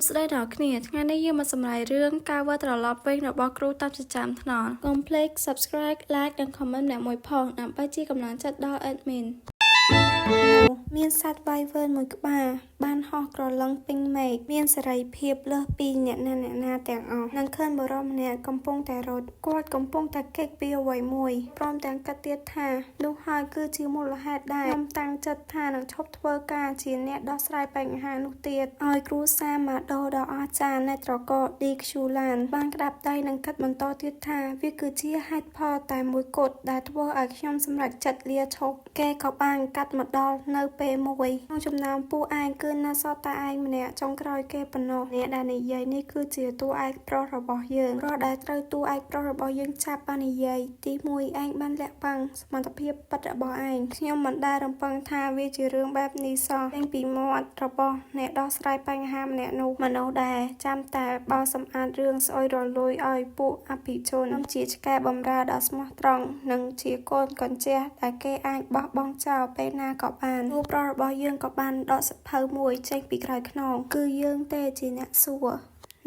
ស្ដីដល់គ្នាថ្ងៃនេះយើងមកសម្រាយរឿងការវិលត្រឡប់វិញរបស់គ្រូតាមចិញ្ចើមថ្នល់កុំភ្លេច Subscribe Like និង Comment អ្នកមួយផងដើម្បីជាកម្លាំងចិត្តដល់ Admin មានសត្វវាយវើមួយក្បាលបានហោះក្រឡឹងពេញមេឃមានសេរីភាពលើសពីអ្នកណាទាំងអស់នឹងឃើញបុរសម្នាក់កំពុងតែរត់គាត់កំពុងតែគេចពីអ្វីមួយព្រមទាំងគិតទៀតថានោះហើយគឺជាមូលហេតុដែលខ្ញុំតាំងចិត្តថានឹងឈប់ធ្វើការជាអ្នកដោះស្រាយបញ្ហានោះទៀតឲ្យគ្រូសាម៉ាដូដ៏អស្ចារ្យនៃត្រកូលឌីខ្ជូឡានបានក្តាប់ដៃនិងគិតបន្តទៀតថាវាគឺជាហេតុផលតែមួយគត់ដែលធ្វើឲ្យខ្ញុំសម្រេចចិត្តលាឈប់គេក៏បានកាត់មកដល់នៅពេលមួយក្នុងចំណោមពួកឯងគឺនៅសតតែឯងម្នាក់ចុងក្រោយគេប៉ុណ្ណោះអ្នកដែលនិយាយនេះគឺជាតួឯកប្រុសរបស់យើងប្រុសដែលត្រូវតួឯកប្រុសរបស់យើងចាប់បាននិយាយទី1ឯងបានលាក់បាំងសមត្ថភាពពិតរបស់ឯងខ្ញុំមិនដែលរំពឹងថាវាជារឿងបែបនេះសោះទាំងពីមាត់របស់អ្នកដោះស្រាយបញ្ហាម្នាក់នោះមនុស្សដែលចាំតែបោសម្អាតរឿងស្អុយរលួយឲ្យពួកអភិជនជាឆ្កែបម្រើដ៏ស្មោះត្រង់និងជាកូនកញ្ចេះដែលគេអាចបោះបង់ចោលពេលណាក៏បានគូប្រុសរបស់យើងក៏បានដកសភៅមួយចេញពីក្រោយខ្នងគឺយើងទេជាអ្នកសួរ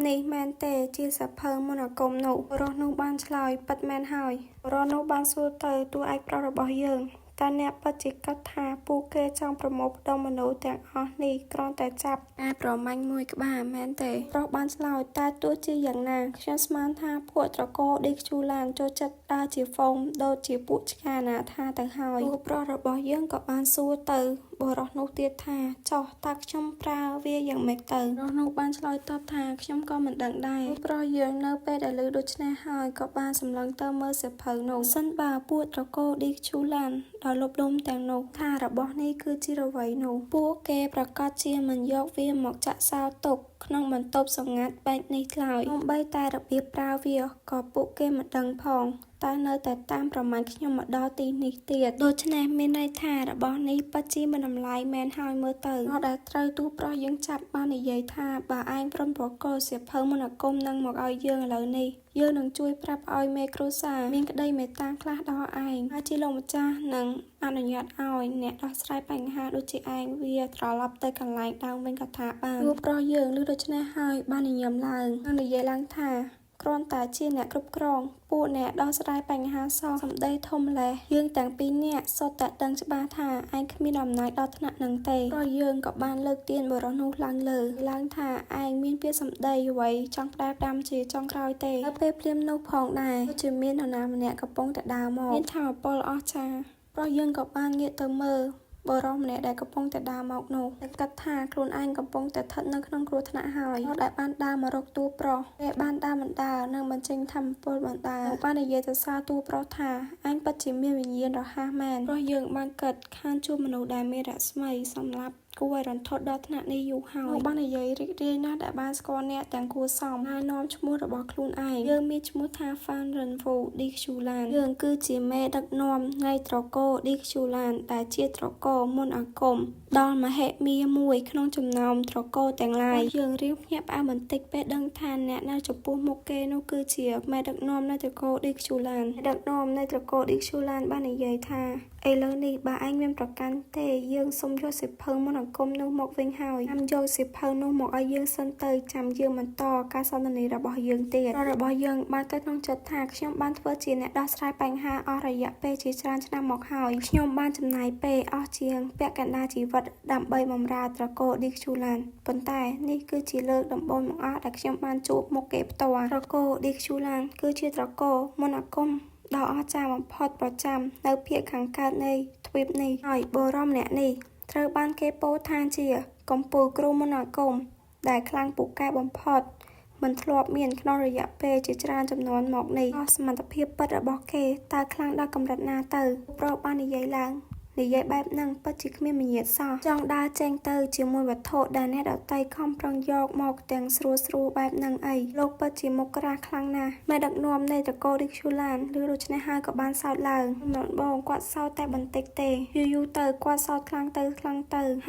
នេះមែនទេជាសភៅមន្តអាគមនោះបុរសនោះបានឆ្លើយពិតមែនហើយបុរសនោះបានសួរទៅតួឯកប្រុសរបស់យើងតែអ្នកពិតជាគិតថាពួកគេចង់ប្រមូលផ្ដុំមនុស្សទាំងអស់នេះគ្រាន់តែចាប់ប្រមាញ់មួយក្បាលមែនទេប្រុសបានឆ្លើយតែទោះជាយ៉ាងណាខ្ញុំស្មានថាពួកត្រកូលឌីខ្ជូឡានចូលចិត្តដើរជាហ្វូមដូចជាពួកឆ្កាណាថាទៅហើយពួកប្រុសរបស់យើងក៏បានសួរទៅបុរសនោះទៀតថាចុះតើខ្ញុំប្រើវាយ៉ាងម៉េចទៅបុរសនោះបានឆ្លើយតបថាខ្ញុំក៏មិនដឹងដែរប្រុសយើងនៅពេលដែលឮដូច្នេះហើយក៏បានសម្លឹងទៅមើលសៀវភៅនោះសិនបើពួកត្រកូលឌីខ្ជូឡានដល់លុបលំទាំងនោះថារបស់នេះគឺជាអ្វីនោះពួកគេប្រកាសជាមិនយកវាមកចាក់សោទុកក្នុងបន្ទប់សម្ងាត់បែបនេះឡើយសូម្បីតែរបៀបប្រើវាក៏ពួកគេមិនដឹងផងតែនៅតែតាមប្រមាណខ្ញុំមកដល់ទីនេះទៀតដូច្នេះមានន័យថារបស់នេះពិតជាមិនតម្លៃមែនហើយមើលទៅរត់ដែលត្រូវទូប្រុសយើងចាប់បាននិយាយថាបើឯងព្រមប្រកល់សៀវភៅមន្តអាគមនឹងមកឲ្យយើងឥឡូវនេះយើងនឹងជួយប្រាប់ឲ្យមេគ្រួសារមានក្តីមេត្តាខ្លះដល់ឯងហើយជាលោកម្ចាស់នឹងអនុញ្ញាតឲ្យអ្នកដោះស្រាយបញ្ហាដូចជាឯងវាត្រឡប់ទៅកន្លែងដើមវិញក៏ថាបានទូប្រុសយើងឮដូច្នេះហើយបានញញឹមឡើងនិងនិយាយឡើងថាគ្រាន់តែជាអ្នកគ្រប់គ្រងពួកអ្នកដោះស្រាយបញ្ហាសងសម្ដីធំម្លេះយើងទាំងពីរនាក់សុទ្ធតែដឹងច្បាស់ថាឯងគ្មានអំណាចដល់ថ្នាក់នឹងទេព្រោះយើងក៏បានលើកទានបុរសនោះឡើងលើឡើងថាឯងមានពាក្យសម្ដីអ្វីចង់ផ្ដែផ្ដាំជាចុងក្រោយទេនៅពេលភ្លាមនោះផងដែរដូចជាមាននរណាម្នាក់កំពុងតែដើរមកមានថាមពលអស្ចារ្យព្រោះយើងក៏បានងាកទៅមើលបុរសម្នាក់ដែលកំពុងតែដើរមកនោះតែគិតថាខ្លួនឯងកំពុងតែស្ថិតនៅក្នុងគ្រោះថ្នាក់ហើយដែលបានដើរមករកតួប្រុសពេលបានដើរបណ្ដើរនិងបញ្ចេញធម្មពលបណ្ដើរបាននិយាយទៅសារតួប្រុសថាអញពិតជាមានវិញ្ញាណរហ័សមែនព្រោះយើងបានគិតខានជួបមនុស្សដែលមានរស្មីសម្រាប់គួរឲ្យរន្ធត់ដល់ថ្នាក់នេះយូរហើយបាននិយាយរីករាយណាស់ដែលបានស្គាល់អ្នកទាំងគួរសមហើយនាំឈ្មោះរបស់ខ្លួនឯងយើងមានឈ្មោះថា Fan Renvo Di Xulan យើងគឺជាមេដឹកនាំនៃត្រកូល Di Xulan ដែលជាត្រកូលមន្តអាគមដល់មហិមាមួយក្នុងចំណោមត្រកូលទាំងឡាយយើងរៀងភ្ញាក់ផ្អើលបន្តិចពេលដឹងថាអ្នកនៅចំពោះមុខគេនោះគឺជាមេដឹកនាំនៃត្រកូល Di Xulan ដឹកនាំនៃត្រកូល Di Xulan បាននិយាយថាឥឡូវនេះបើឯងមានប្រកាន់ទេយើងសូមយកសៀវភៅមន្តអាគមនោះមកវិញហើយចាំយកសៀវភៅនោះមកឲ្យយើងសិនទៅចាំយើងបន្តការសន្ទនារបស់យើងទៀតរបស់យើងបានទៅក្នុងចិត្តថាខ្ញុំបានធ្វើជាអ្នកដោះស្រាយបញ្ហាអស់រយៈពេលជាច្រើនឆ្នាំមកហើយខ្ញុំបានចំណាយពេលអស់ជាងពាក់កណ្ដាលជីវិតដើម្បីបម្រើត្រកូលឌីខ្ជូឡានប៉ុន្តែនេះគឺជាលើកដំបូងបង្អស់ដែលខ្ញុំបានជួបមុខគេផ្ទាល់ត្រកូលឌីខ្ជូឡានគឺជាត្រកូលមន្តអាគមដ៏អស្ចារ្យបំផុតប្រចាំនៅភាគខាងកើតនៃទ្វីបនេះហើយបុរសម្នាក់នេះត្រូវបានគេពោលថាជាកំពូលគ្រូមន្តអាគមដែលខ្លាំងពូកែបំផុតមិនធ្លាប់មានក្នុងរយៈពេលជាច្រើនចំនួនមកនេះសមត្ថភាពពិតរបស់គេតើខ្លាំងដល់កម្រិតណាទៅប្រុសបាននិយាយឡើងនិយាយបែបហ្នឹងពិតជាគ្មានមញាតសោះចង់ដើរចេញទៅជាមួយវត្ថុដែលអ្នកដទៃខំប្រឹងយកមកទាំងស្រួលបែបហ្នឹងអីលោកពិតជាមុខក្រាស់ខ្លាំងណាស់មេដឹកនាំនៃត្រកូលឌីខ្ជូឡានឬដូច្នេះហើយក៏បានសោតឡើងម្ដងបងគាត់សោតតែបន្តិចទេយូរទៅគាត់សោតខ្លាំងទៅ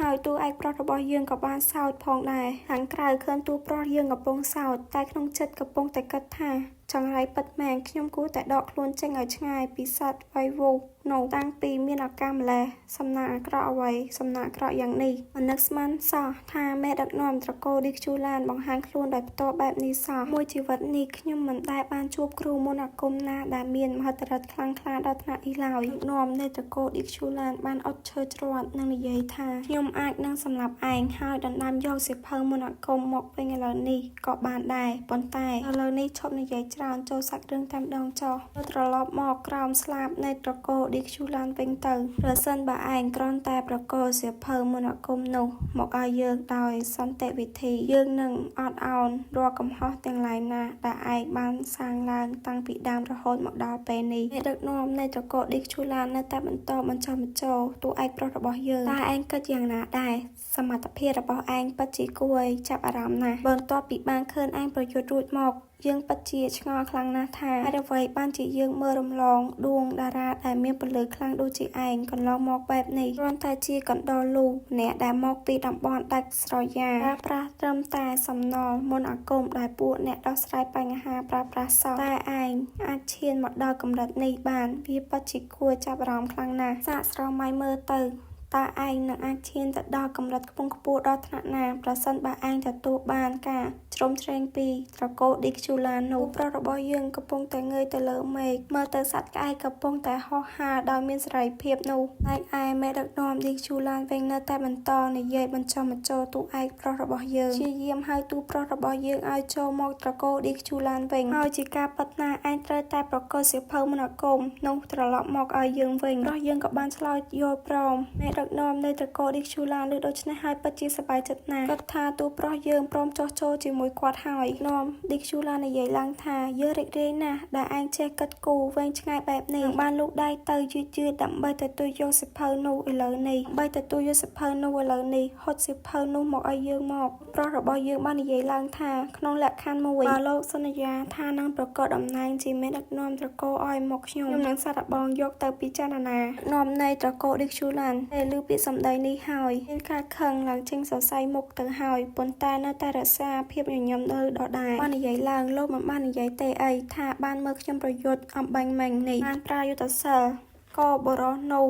ហើយតួឯកប្រុសរបស់យើងក៏បានសោតផងដែរខាងក្រៅឃើញតួប្រុសយើងកំពុងសោតតែក្នុងចិត្តកំពុងតែគិតថា ចង្រៃប៉ិតមែនខ្ញុំគួរតែដកខ្លួនចេញឲ្យឆ្ងាយពីសត្វវៃវូនៅតាំងពីមានឱកាសម្លេះសំណាក់អាក្រក់អ្វីសំណាក់អាក្រក់យ៉ាងនេះមិននឹកស្មានសោះថាមេដឹកនាំត្រកូលឌីខ្ជូឡានបង្ហាញខ្លួនដោយផ្ទាល់បែបនេះសោះមួយជីវិតនេះខ្ញុំមិនដែលបានជួបគ្រូមន្តអាគមណាដែលមានមហិទ្ធិឫទ្ធិខ្លាំងក្លាដល់ថ្នាក់នេះឡើយនាំនៃត្រកូលឌីខ្ជូឡានបានអត់ឈើច្រត់និងនិយាយថាខ្ញុំអាចនឹងសម្លាប់ឯងហើយដណ្ដើមយកសៀវភៅមន្តអាគមមកវិញឥឡូវនេះក៏បានដែរប៉ុន្តែឥឡូវនេះឈប់និយាយច្រើនចូលសាច់រឿងតែម្ដងចុះត្រឡប់មកក្រោមស្លាបនៃត្រកូលឌីខ្ជូឡានវិញទៅប្រសិនបើឯងគ្រាន់តែប្រកល់សៀវភៅមន្តអាគមនោះមកឲ្យយើងដោយសន្តិវិធីយើងនឹងអត់ឱនរាល់កំហុសទាំងឡាយណាដែលឯងបានសាងឡើងតាំងពីដើមរហូតមកដល់ពេលនេះអ្នកដឹកនាំនៃត្រកូលឌីខ្ជូឡាននៅតែបន្តបញ្ចុះបញ្ចូលតួឯកប្រុសរបស់យើងតែឯងគិតយ៉ាងណាដែរសមត្ថភាពរបស់ឯងពិតជាគួរឲ្យចាប់អារម្មណ៍ណាស់បន្ទាប់ពីបានឃើញឯងប្រយុទ្ធរួចមកយើងពិតជាឆ្ងល់ខ្លាំងណាស់ថាអ្វីបានជាយើងមើលរំលងដួងតារាដែលមានពលឺខ្លាំងដូចជាឯងកន្លងមកបែបនេះគ្រាន់តែជាកណ្ដុរលូអ្នកដែលមកពីតំបន់ដាច់ស្រយាលប្រើប្រាស់ត្រឹមតែសំណល់មន្តអាគមដែលពួកអ្នកដោះស្រាយបញ្ហាប្រើប្រាស់សោះតែឯងអាចឈានមកដល់កម្រិតនេះបានវាពិតជាគួរចាប់អារម្មណ៍ខ្លាំងណាស់សាកស្រមៃមើលទៅតើឯងនឹងអាចឈានទៅដល់កម្រិតខ្ពង់ខ្ពស់ដល់ថ្នាក់ណាប្រសិនបើឯងទទួលបានការជ្រោមជ្រែងពីត្រកូលឌីខ្ជូឡាននោះប្រុសរបស់យើងកំពុងតែងើយទៅលើមេឃមើលទៅសត្វក្អែកកំពុងតែហោះហើរដោយមានសេរីភាពនោះតែឯមេដឹកនាំឌីខ្ជូឡានវិញនៅតែបន្តនិយាយបញ្ចុះបញ្ចូលតួឯកប្រុសរបស់យើងព្យាយាមហៅតួប្រុសរបស់យើងឲ្យចូលមកត្រកូលឌីខ្ជូឡានវិញហើយជាការពិតណាស់ឯងត្រូវតែប្រកល់សៀវភៅមន្តអាគមនោះត្រឡប់មកឲ្យយើងវិញប្រុសយើងក៏បានឆ្លើយយល់ព្រមមេដឹកនាំនៃត្រកូលឌីខ្ជូឡានលើដូច្នេះហើយពិតជាសប្បាយចិត្តណាស់គាត់ថាតួប្រុសយើងព្រមចោះចូលជាមួយគាត់ហើយនាំឌីខ្ជូឡាននិយាយឡើងថាយើងរីករាយណាស់ដែលឯងចេះគិតគូរវែងឆ្ងាយបែបនេះបានលូកដៃទៅយឺតដើម្បីទទួលយកសៀវភៅនោះឥឡូវនេះហត់សៀវភៅនោះមកឲ្យយើងមកប្រុសរបស់យើងបាននិយាយឡើងថាក្នុងលក្ខខណ្ឌមួយបើលោកសន្យាថានឹងប្រកាសតំណែងជាមេដឹកនាំត្រកូលឲ្យមកខ្ញុំនឹងសាកល្បងយកទៅពិចារណានាំនៃត្រកូលឌីខ្ជូឡានតែឮពាក្យសម្ដីនេះហើយមានការខឹងឡើងចេញសរសៃមុខទៅហើយប៉ុន្តែនៅតែរក្សាភាពញញឹមដដែលបាននិយាយឡើងលោកមិនបាននិយាយទេអីថាបានមើលខ្ញុំប្រយុទ្ធអំបញ្ញមិញនេះបានប្រើយុទ្ធសាស្ត្រក៏បរោះនោះ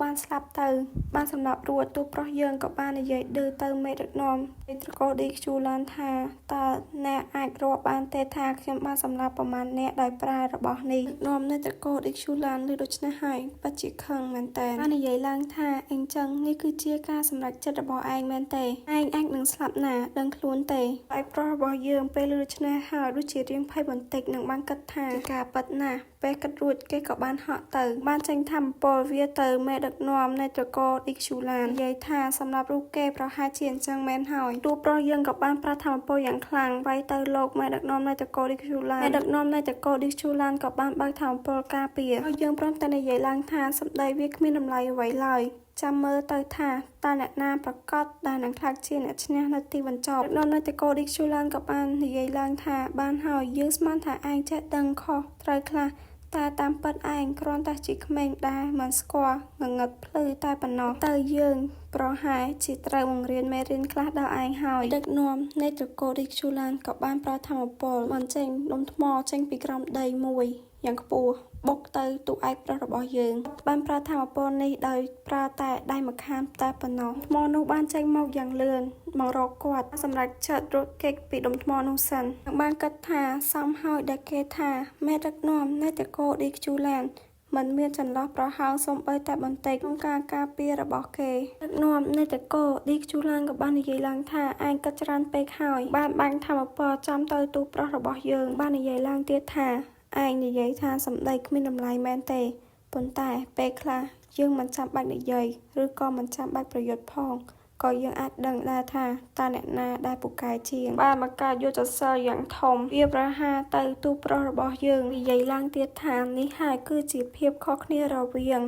បានស្លាប់ទៅបានសម្លាប់រួចទូប្រុសយើងក៏បាននិយាយឌឺទៅមេដឹកនាំនៃត្រកូលឌីខ្ជូឡានថាតើអ្នកអាចរាប់បានទេថាខ្ញុំបានសម្លាប់ប្រមាណអ្នកដោយប្រើរបស់នេះនាំនៃត្រកូលឌីខ្ជូឡានឬដូច្នេះហើយពិតជាខឹងមែនតើបាននិយាយឡើងថាអញ្ចឹងនេះគឺជាការសម្រេចចិត្តរបស់ឯងមែនទេឯងអាចនឹងស្លាប់ណាដឹងខ្លួនទេឯប្រុសរបស់យើងពេលដូច្នេះហើយដូចជារៀងភ័យបន្តិចនឹងបានគិតថាការប៉ិតណាស់ពេលគិតរួចគេក៏បានហក់ទៅបានចេញថាមពលវាទៅមេដឹកនាំនៃត្រកូលឌីខ្ជូឡាននិយាយថាសម្រាប់រូបគេប្រហែលជាអញ្ចឹងមែនហើយទូប្រុសយើងក៏បានប្រាថ្នាមពលយ៉ាងខ្លាំងវាយទៅលោកមេដឹកនាំនៃត្រកូលឌីខ្ជូឡានមេដឹកនាំនៃត្រកូលឌីខ្ជូឡានក៏បានបើកថាមពលការពារហើយយើងព្រមតែនិយាយឡើងថាសម្ដីវាគ្មានតម្លៃអ្វីឡើយចាំមើលទៅថាតើអ្នកណាប្រកាសដែលនឹងខ្លាចជាអ្នកឈ្នះនៅទីបញ្ចប់ដឹកនាំនៃត្រកូលឌីខ្ជូឡានក៏បាននិយាយឡើងថាបានហើយយើងស្មានថាឯងចេះដឹងខុសត្រូវខ្លះតែតាមពិតឯងគ្រាន់តែជាក្មេងដែរមិនស្គាល់ងងឹតភ្លឺតែប៉ុណ្ណោះទៅយើងប្រហែលជាត្រូវបង្រៀនមេរៀនខ្លះដល់ឯងហើយដឹកនាំនៃត្រកូលឌីខ្ជូឡានក៏បានប្រើថាមពលបញ្ចេញដុំថ្មចេញពីក្រោមដីមួយយ៉ាងខ្ពស់បុកទៅតួឯកប្រុសរបស់យើងបានប្រើថាមពលនេះដោយប្រើតែដៃម្ខាងតែប៉ុណ្ណោះថ្មនោះបានចេញមកយ៉ាងលឿនមករកគាត់សម្រាប់ឆាត់រត់គេចពីដុំថ្មនោះសិនបានគិតថាសមហើយដែលគេថាមេដឹកនាំនៃត្រកូលឌីខ្ជូឡានមិនមានចន្លោះប្រហោងសូម្បីតែបន្តិចក្នុងការការពាររបស់គេដឹកនាំនៃត្រកូលឌីខ្ជូឡានក៏បាននិយាយឡើងថាឯងគិតច្រើនពេកហើយបានបាញ់ថាមពលចំទៅទូប្រុសរបស់យើងបាននិយាយឡើងទៀតថាឯងនិយាយថាសម្ដីគ្មានតម្លៃមែនទេប៉ុន្តែពេលខ្លះយើងមិនចាំបាច់និយាយឬក៏មិនចាំបាច់ប្រយុទ្ធផងក៏យើងអាចដឹងដែរថាតើអ្នកណាដែលពូកែជាងបានបង្កើតយុទ្ធសាស្ត្រយ៉ាងធំវាប្រហារទៅទូប្រុសរបស់យើងនិយាយឡើងទៀតថានេះហើយគឺជាភាពខុសគ្នារវាង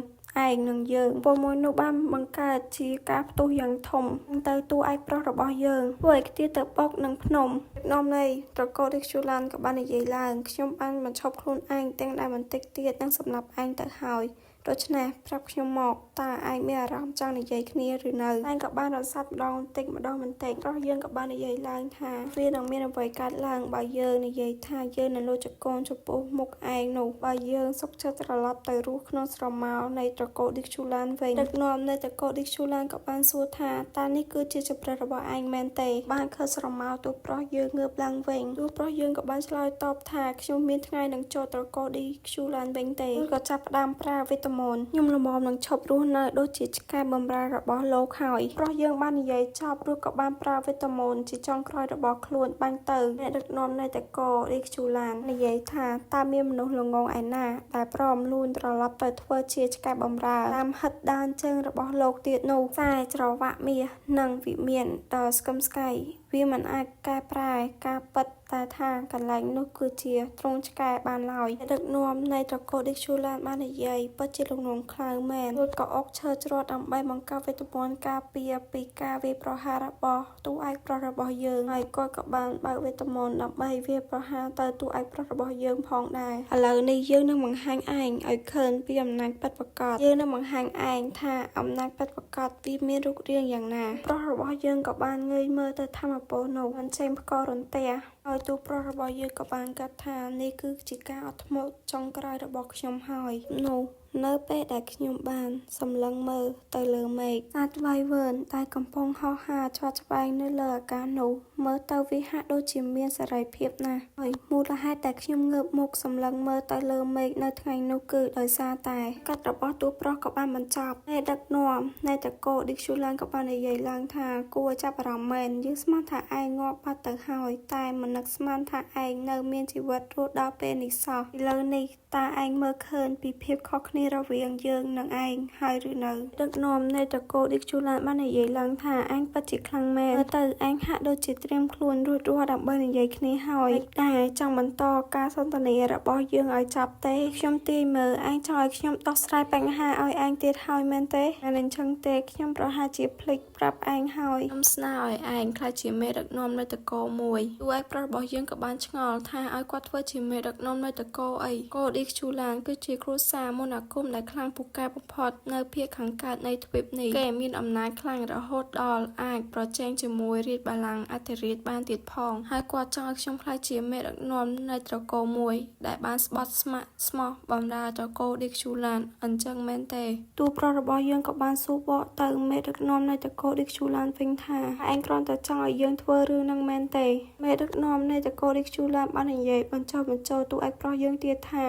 ឯងនិងយើងពលមួយនោះបានបង្កើតជាការផ្ទុះយ៉ាងធំទៅតួឯកប្រុសរបស់យើងធ្វើឲ្យខ្ទាតទៅបុកនឹងភ្នំនាំនៃត្រកូលឌីខ្ជូឡានក៏បាននិយាយឡើងខ្ញុំបានបញ្ឈប់ខ្លួនឯងទាំងដែលបន្តិចទៀតនឹងសម្លាប់ឯងទៅហើយ ដូច្នេះប្រាប់ខ្ញុំមកតើឯងមានអារម្មណ៍ចង់និយាយគ្នាឬនៅឯងក៏បានរំសាត់ម្ដងបន្តិចម្ដងប្រុសយើងក៏បាននិយាយឡើងថាវានឹងមានអ្វីកើតឡើងបើយើងនិយាយថាយើងនឹងលួចចកូនចំពោះមុខឯងនោះបើយើងសុខចិត្តត្រឡប់ទៅរស់ក្នុងស្រមោលនៃត្រកូលឌីកឈូឡានវិញដឹកនាំនៃត្រកូលឌីកឈូឡានក៏បានសួរថាតើនេះគឺជាជម្រើសរបស់ឯងមែនទេបានឃើញស្រមោលទូប្រុសយើងងើបឡើងវិញទូប្រុសយើងក៏បានឆ្លើយតបថាខ្ញុំមានថ្ងៃនឹងចូលត្រកូលឌីកឈូឡានវិញទេក៏ចាប់ផ្ដើមប្រើវីតាមីនខ្ញុំល្មមនឹងឈប់រស់នៅដូចជាឆ្កែបម្រើរបស់លោកហើយប្រុសយើងបាននិយាយចប់រួចក៏បានប្រើវីតាមីនជាចុងក្រោយរបស់ខ្លួនបាញ់ទៅអ្នកដឹកនាំនៃត្រកូលឌីកឈូឡាននិយាយថាតើមានមនុស្សល្ងងឯណាដែលព្រមលួនត្រឡប់ទៅធ្វើជាឆ្កែបម្រើតាមហិតដានជើងរបស់លោកទៀតនោះខ្សែច្រវាក់មាសនិងវិមានដ៏ស្កឹមស្កៃវាមិនអាចកែប្រែការពិតតែថាកន្លែងនោះគឺជាទ្រង់ឆ្កែបានឡើយដឹកនាំនៃត្រកូលឌីកឈូឡានបាននិយាយពិតជាលំងខ្លៅមែនរួចក៏អុកឈើច្រត់ដើម្បីបង្កើតវេទមន្តការពារពីការវាយប្រហាររបស់តួឯកប្រុសរបស់យើងហើយគាត់ក៏បានបើកវេទមន្តដើម្បីវាយប្រហារទៅតួឯកប្រុសរបស់យើងផងដែរឥឡូវនេះយើងនឹងបង្ហាញឯងឲ្យឃើញពីអំណាចពិតប្រាកដយើងនឹងបង្ហាញឯងថាអំណាចពិតប្រាកដវាមានរូបរាងយ៉ាងណាប្រុសរបស់យើងក៏បានងើយមើលទៅធម្មពលនោះមិនចេញផ្គររន្ទះហើយទូប្រុសរបស់យើងក៏បានកាត់ថានេះគឺជាការអត់ធ្មត់ចុងក្រោយរបស់ខ្ញុំហើយនោះនៅពេលដែលខ្ញុំបានសម្លឹងមើលទៅលើមេឃសត្វវាយវើនដែលកំពុងហោះហើរឆ្វាត់ឆ្វែងនៅលើអាកាសនោះមើលទៅវាហាក់ដូចជាមានសេរីភាពណាស់ហើយមូលហេតុដែលខ្ញុំងើបមុខសម្លឹងមើលទៅលើមេឃនៅថ្ងៃនោះគឺដោយសារតែកាត់របស់ទូប្រុសក៏បានបញ្ចប់ហើយដឹកនាំនៃត្រកូលឌីកឈូឡានក៏បាននិយាយឡើងថាគួរចាប់អារម្មណ៍មែនយើងស្មានថាឯងងាប់បាត់ទៅហើយតែមិននឹកស្មានថាឯងនៅមានជីវិតរស់ដល់ពេលនេះសោះឥឡូវនេះតើឯងមើលឃើញពីភាពខុសគ្នារវាងយើងនិងឯងហើយឬនៅដឹកនាំនៃត្រកូលឌីកឈូឡានបាននិយាយឡើងថាឯងពិតជាខ្លាំងមែនមើលទៅឯងហាក់ដូចជាត្រៀមខ្លួនរួចរាល់ដើម្បីនិយាយគ្នាហើយតែចង់បន្តការសន្ទនារបស់យើងឲ្យចប់ទេខ្ញុំទាយមើលឯងចង់ឲ្យខ្ញុំដោះស្រាយបញ្ហាឲ្យឯងទៀតហើយមែនទេតែមិនចឹងទេខ្ញុំប្រហែលជាភ្លេចប្រាប់ឯងហើយខ្ញុំស្នើឲ្យឯងក្លាយជាមេដឹកនាំនៃត្រកូលមួយតួឯកប្រុសរបស់យើងក៏បានឆ្ងល់ថាឲ្យគាត់ធ្វើជាមេដឹកនាំនៃត្រកូលអីកូឌីកឈូឡានគឺជាគ្រួសារមន្តអាគមដែលខ្លាំងពូកែបំផុតនៅភាគខាងកើតនៃទ្វីបនេះគេមានអំណាចខ្លាំងរហូតដល់អាចប្រជែងជាមួយរាជបល្ល័ង្កអធិរាជបានទៀតផងហើយគាត់ចង់ឲ្យខ្ញុំក្លាយជាមេដឹកនាំនៃត្រកូលមួយដែលបានស្បត់ស្ម័គ្រស្មោះបម្រើត្រកូលឌីកឈូឡានអញ្ចឹងមែនទេទូប្រុសរបស់យើងក៏បានសួរបកទៅមេដឹកនាំនៃត្រកូលឌីកឈូឡានវិញថាឯងគ្រាន់តែចង់ឲ្យយើងធ្វើរឿងនឹងមែនទេមេដឹកនាំនៃត្រកូលឌីកឈូឡានបាននិយាយបញ្ចុះបញ្ចូលតួឯកប្រុសយើងទៀតថា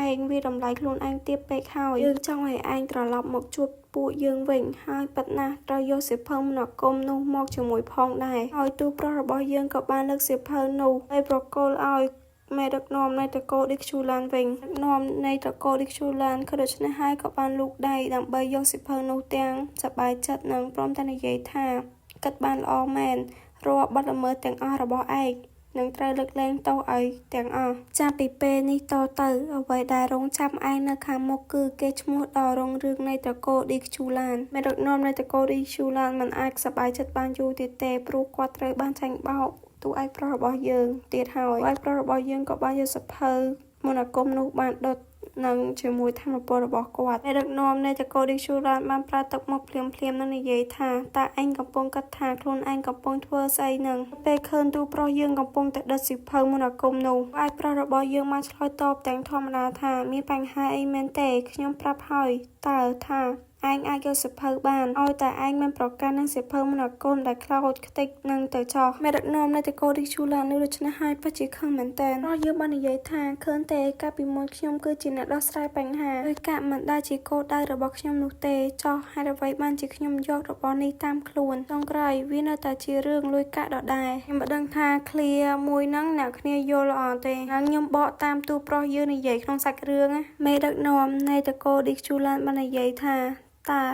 ឯងវាតម្លៃខ្លួនឯងទាបពេកហើយយើងចង់ឲ្យឯងត្រឡប់មកជួបពួកយើងវិញហើយប៉ិតណាស់ត្រូវយកសៀវភៅមន្តអាគមនោះមកជាមួយផងដែរហើយទូប្រុសរបស់យើងក៏បានលើកសៀវភៅនោះហើយប្រគល់ឲ្យមេដឹកនាំនៃត្រកូលឌីកឈូឡានវិញដឹកនាំនៃត្រកូលឌីកឈូឡានក៏ដូច្នេះហើយក៏បានលូកដៃដើម្បីយកសៀវភៅនោះទាំងសប្បាយចិត្តនិងព្រមទាំងនិយាយថាគិតបានល្អមែនរាល់បទល្មើសទាំងអស់របស់ឯងនឹងត្រូវលើកលែងទោសឲ្យទាំងអស់ចាប់ពីពេលនេះតទៅអ្វីដែលរងចាំឯងនៅខាងមុខគឺគេឈ្មោះដ៏រុងរឿងនៃត្រកូលឌីកឈូឡានមេដឹកនាំនៃត្រកូលឌីកឈូឡានមិនអាចសប្បាយចិត្តបានយូរទៀតទេព្រោះគាត់ត្រូវបានចាញ់បោកតួឯកប្រុសរបស់យើងទៀតហើយតួឯកប្រុសរបស់យើងក៏បានយកសភៅមន្តអាគមនោះបានដុតនឹងជាមួយធម្មពលរបស់គាត់មេដឹកនាំនៃត្រកូលឌីកឈូឡានបានប្រើទឹកមុខភ្លាមនិងនិយាយថាតើឯងកំពុងគិតថាខ្លួនឯងកំពុងធ្វើស្អីនឹងពេលឃើញទូប្រុសយើងកំពុងតែដុតសៀវភៅមន្តអាគមនោះឯកប្រុសរបស់យើងបានឆ្លើយតបទាំងធម្មតាថាមានបញ្ហាអីមែនទេខ្ញុំប្រាប់ហើយតើថាឯងអាចយកសៀវភៅបានឲ្យតែឯងមិនប្រកាន់នឹងសៀវភៅមន្តអាគមដែលខ្លោចខ្ទេចនឹងទៅចោះមេដឹកនាំនៃត្រកូលឌីកឈូឡាននៅដូច្នេះហើយពិតជាខឹងមែនទែនព្រោះយើងបាននិយាយថាឃើញទេកាលពីមុនខ្ញុំគឺជាអ្នកដោះស្រាយបញ្ហាដោយកាក់មិនដែលជាគោលដៅរបស់ខ្ញុំនោះទេចោះហេតុអ្វីបានជាខ្ញុំយករបស់នេះតាមខ្លួនចុងក្រោយវានៅតែជារឿងលួចកាក់ដដែលខ្ញុំមិនដឹងថាឃ្លាមួយហ្នឹងអ្នកគ្នាយល់ល្អទេហើយខ្ញុំបកតាមទូប្រុសយើងនិយាយក្នុងសាច់រឿងមេដឹកនាំនៃត្រកូលឌីកឈូឡានបាននិយាយថាតើ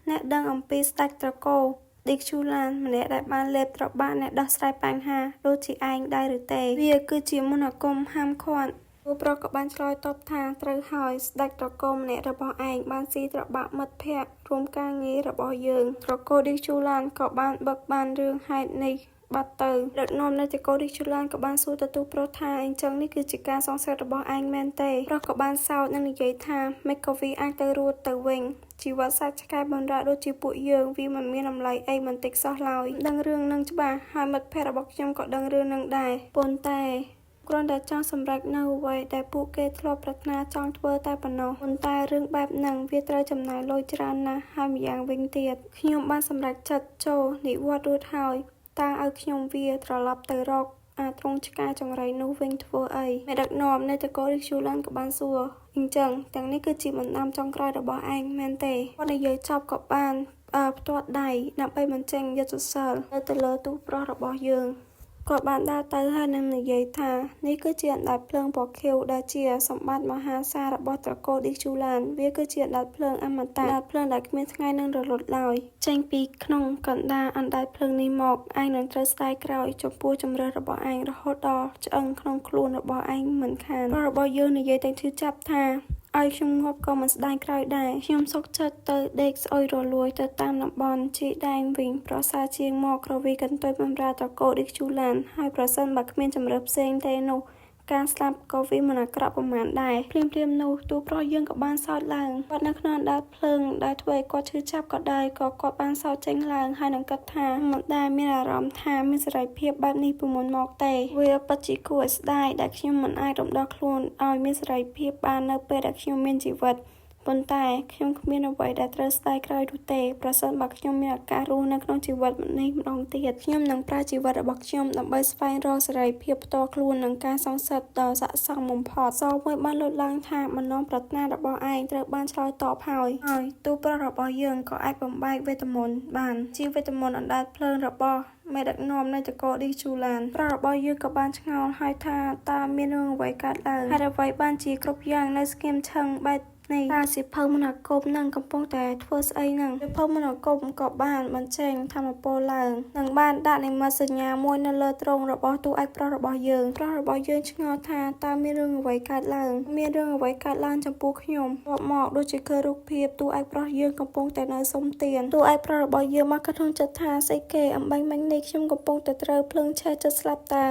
អ្នកដឹងអំពីស្ដេចត្រកូលឌីកឈូឡានម្នាក់ដែលបានលេបត្របាក់អ្នកដោះស្រាយបញ្ហាដូចជាឯងដែរឬទេវាគឺជាមន្តអាគមហាមឃាត់ទូប្រុសក៏បានឆ្លើយតបថាត្រូវហើយស្ដេចត្រកូលម្នាក់របស់ឯងបានស៊ីត្របាក់មិត្តភក្តិរួមការងាររបស់យើងត្រកូលឌីកឈូឡានក៏បានបិទបានរឿងហេតុនេះ បាត់ទៅដឹកនាំនៃតកូឌីជូឡានក៏បានសួរទៅទូប្រុសថាអញ្ចឹងនេះគឺជាការសង្ស័យរបស់ឯងមែនទេប្រុសក៏បានសោតនិងនិយាយថាម៉េចក៏វាអាចទៅរត់ទៅវិញជីវិតសាច់ឆ្កែបំរើដូចជាពួកយើងវាមិនមានតម្លៃអីបន្តិចសោះឡើយដឹងរឿងនឹងច្បាស់ហើយមិត្តភ័ក្តិរបស់ខ្ញុំក៏ដឹងរឿងនឹងដែរប៉ុន្តែគ្រាន់តែចង់សម្រេចនៅអ្វីដែលពួកគេធ្លាប់ប្រាថ្នាចង់ធ្វើតែប៉ុណ្ណោះប៉ុន្តែរឿងបែបហ្នឹងវាត្រូវចំណាយលុយច្រើនណាស់ហើយម្យ៉ាងវិញទៀតខ្ញុំបានសម្រេចចិត្តចូលនិវត្តន៍រួចហើយតាឲ្យខ្ញុំវាត្រឡប់ទៅរកទ្រង់ឆ្កែចង្រៃនោះវិញធ្វើអីមេដឹកនាំនៃតកូឌីជូឡានក៏បានសួរអញ្ចឹងទាំងនេះគឺជាបណ្ដាំចុងក្រោយរបស់ឯងមែនទេគាត់និយាយចប់ក៏បានផ្ទាត់ដៃដើម្បីបញ្ចេញយុទ្ធសាស្ត្រទៅលើទូប្រុសរបស់យើងគាត់បានដើរទៅហើយនឹងនិយាយថានេះគឺជាអណ្ដាតភ្លើងពណ៌ខៀវដែលជាសម្បត្តិមហាសាលរបស់តកូឌីជូឡានវាគឺជាអណ្ដាតភ្លើងអមតៈអណ្ដាតភ្លើងដែលគ្មានថ្ងៃនឹងរលត់ឡើយចេញពីក្នុងកណ្ដាលអណ្ដាតភ្លើងនេះមកឯងនឹងត្រូវស្ដាយក្រោយចំពោះជំរើសរបស់ឯងរហូតដល់ឆ្អឹងក្នុងខ្លួនរបស់ឯងមិនខានរបស់យើងនិយាយតែឈឺចាប់ថាឲ្យខ្ញុំងាប់ក៏មិនស្ដាយក្រោយដែរខ្ញុំសុកចិត្តទៅដេកស្អុយរលួយទៅតាមតំបន់ជីដែងវិញប្រសើរជាងមកក្រវីកន្ទុយបំរើតកូឌីជូឡានហើយប្រសិនបើគ្មានជំរើសផ្សេងទេនោះការស្លាប់ក៏វាមិនអាក្រក់ប៉ុន្មានដែរភ្លាមនោះទូប្រុសយើងក៏បានសោតឡើងគាត់នៅក្នុងអណ្ដាតភ្លើងដែលធ្វើឲ្យគាត់ឈឺចាប់ក៏ដោយក៏គាត់បានសោតចេញឡើងហើយនឹងគិតថាមិនដែលមានអារម្មណ៍ថាមានសេរីភាពបែបនេះពីមុនមកទេវាពិតជាគួរឲ្យស្ដាយដែលខ្ញុំមិនអាចរំដោះខ្លួនឲ្យមានសេរីភាពបាននៅពេលដែលខ្ញុំមានជីវិតប៉ុន្តែខ្ញុំគ្មានអ្វីដែលត្រូវស្ដាយក្រោយនោះទេប្រសិនបើខ្ញុំមានឱកាសរស់នៅក្នុងជីវិតនេះម្ដងទៀតខ្ញុំនឹងប្រើជីវិតរបស់ខ្ញុំដើម្បីស្វែងរកសេរីភាពផ្ទាល់ខ្លួននិងការសង្ស័យដ៏ស័ក្តិសមបំផុតសមួយបានលើកឡើងថាបំណងប្រាថ្នារបស់ឯងត្រូវបានឆ្លើយតបហើយទូប្រុសរបស់យើងក៏អាចបំបែកវេទមន្តបានជាវេទមន្តអណ្ដាតភ្លើងរបស់មេដឹកនាំនៃតកូឌីជូឡានប្រុសរបស់យើងក៏បានឆ្ងល់ហើយថាតើមានរឿងអ្វីកើតឡើងហើយអ្វីបានជាគ្រប់យ៉ាងនៅស្ងៀមឈឹងបែបតើសៀវភៅមន្តអាគមនឹងកំពុងតែធ្វើស្អីនឹងសៀវភៅមន្តអាគមក៏បានបញ្ចេញថាមពលឡើងនិងបានដាក់និមិត្តសញ្ញាមួយនៅលើទ្រង់របស់តួឯកប្រុសរបស់យើងឆ្ងល់ថាតើមានរឿងអ្វីកើតឡើងចំពោះខ្ញុំរាប់មកដូចជាឃើញរូបភាពតួឯកប្រុសយើងកំពុងតែនៅសុំទានតួឯកប្រុសរបស់យើងមកក្នុងចិត្តថាស្អីគេអំបញ្ញមិញនេះខ្ញុំកំពុងតែត្រូវភ្លើងឆេះចិត្តស្លាប់តើ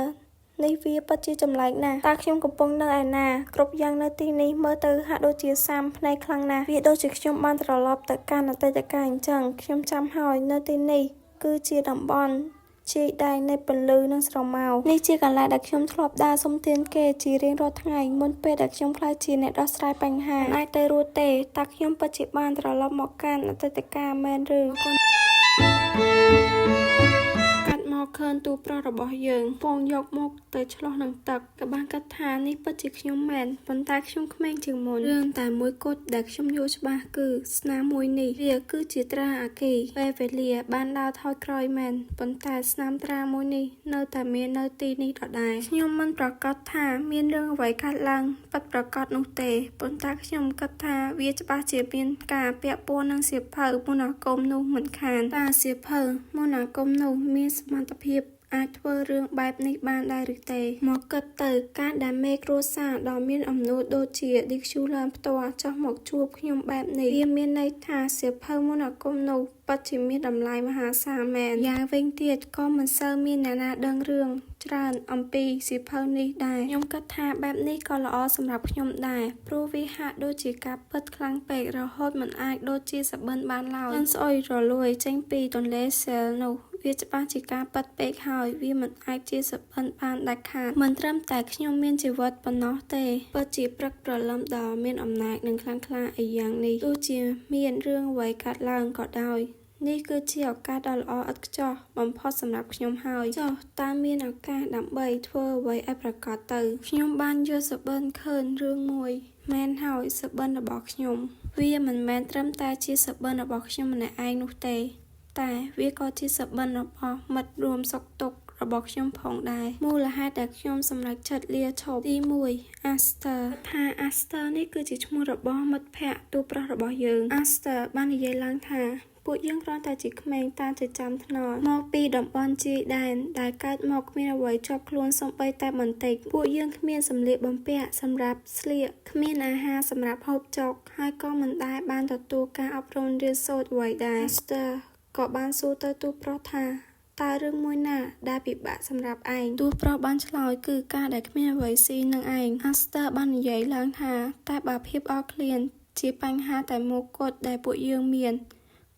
នេះវាពិតជាចម្លែកណាស់តើខ្ញុំកំពុងនៅឯណាគ្រប់យ៉ាងនៅទីនេះមើលទៅហាក់ដូចជាសាមភ្នែកខ្លាំងណាស់វាដូចជាខ្ញុំបានត្រឡប់ទៅកាន់អតីតកាលអញ្ចឹងខ្ញុំចាំហើយនៅទីនេះគឺជាតំបន់ជីដែងនៃពន្លឺនិងស្រមោលនេះជាកន្លែងដែលខ្ញុំធ្លាប់ដើរសុំទានគេជារៀងរាល់ថ្ងៃមុនពេលដែលខ្ញុំក្លាយជាអ្នកដោះស្រាយបញ្ហាអាចទៅរត់ទេតើខ្ញុំពិតជាបានត្រឡប់មកកាន់អតីតកាលមែនឬឃើញទូប្រុសរបស់យើងពងយកមកទៅឆ្លោះនឹងទឹកក៏បានគិតថានេះពិតជាខ្ញុំមែនប៉ុន្តែខ្ញុំក្មេងជាងមុនរឿងតែមួយគត់ដែលខ្ញុំយល់ច្បាស់គឺស្នាមមួយនេះវាគឺជាត្រាអាគីពេលវេលាបានដើរថយក្រោយមែនប៉ុន្តែស្នាមត្រាមួយនេះនៅតែមាននៅទីនេះដដែលខ្ញុំមិនប្រកាសថាមានរឿងអ្វីកើតឡើងពិតប្រាកដនោះទេប៉ុន្តែខ្ញុំគិតថាវាច្បាស់ជាមានការពាក់ព័ន្ធនឹងសៀវភៅមន្តអាគមនោះមិនខានតែសៀវភៅមន្តអាគមនោះមានសមត្ថភាពអាចធ្វើរឿងបែបនេះបានដែរឬទេមកគិតទៅការដែលមេគ្រួសារដ៏មានអំណួតដូចជាឌីខ្ជូឡានផ្ទាល់ចោះមកជួបខ្ញុំបែបនេះវាមានន័យថាសៀវភៅមន្តអាគមនោះពិតជាមានតម្លៃមហាសាលមែនយ៉ាងវិញទៀតក៏មិនសូវមានអ្នកណាដឹងរឿងច្រើនអំពីសៀវភៅនេះដែរខ្ញុំគិតថាបែបនេះក៏ល្អសម្រាប់ខ្ញុំដែរព្រោះវាហាក់ដូចជាការពិតខ្លាំងពេករហូតមិនអាចដូចជាសបិនបានឡើយស្អុយរលួយចេញពីទន្លេសេលនោះវាច្បាស់ជាការប៉ັດពេកហើយវាមិនអាចជាសបិនបានដាច់ខាតមិនត្រឹមតែខ្ញុំមានជីវិតប៉ុណ្ណោះទេពិតជាព្រឹកព្រលឹមដ៏មានអំណាចនិងខ្លាំងក្លាអីយ៉ាងនេះទោះជាមានរឿងអ្វីកើតឡើងក៏ដោយនេះគឺជាឱកាសដ៏ល្អឥតខ្ចោះបំផុតសម្រាប់ខ្ញុំហើយចុះតើមានឱកាសដើម្បីធ្វើអ្វីឲ្យប្រកបទៅខ្ញុំបានយកសបិនឃើញរឿងមួយមែនហើយសបិនរបស់ខ្ញុំវាមិនមែនត្រឹមតែជាសបិនរបស់ខ្ញុំម្នាក់ឯងនោះទេតែវាក៏ជាសបិនរបស់មិត្តរួមសុខទុក្ខរបស់ខ្ញុំផងដែរមូលហេតុដែលខ្ញុំសម្រេចចិត្តលាឈប់ទី1 Aster ថា Aster នេះគឺជាឈ្មោះរបស់មិត្តភក្តិទូប្រុសរបស់យើង Aster បាននិយាយឡើងថាពួកយើងគ្រាន់តែជាក្មេងតាមចិញ្ចាំថ្នល់មកពីតំបន់ជីដែនដែលកើតមកគ្មានអ្វីជាប់ខ្លួនសូម្បីតែបន្តិចពួកយើងគ្មានសម្លៀកបំពាក់សម្រាប់ស្លៀកគ្មានអាហារសម្រាប់ហូបចុកហើយក៏មិនដែលបានទទួលការអប់រំរៀនសូត្រអ្វីដែរ Aster ក៏បានសួរទៅទូប្រុសថា ตาเรื่องมวยหน้าได้ปิบะสำหรับไอตัวเพราะบ้านฉลอยคือการได้ขมิ้นไว้ซีนังไออัสเตอร์บ้านใหญ่ล้างทาแต่บาเพียบออกเคลียนจีปัญหาแต่โมกดได้ปุยเยืองเมียน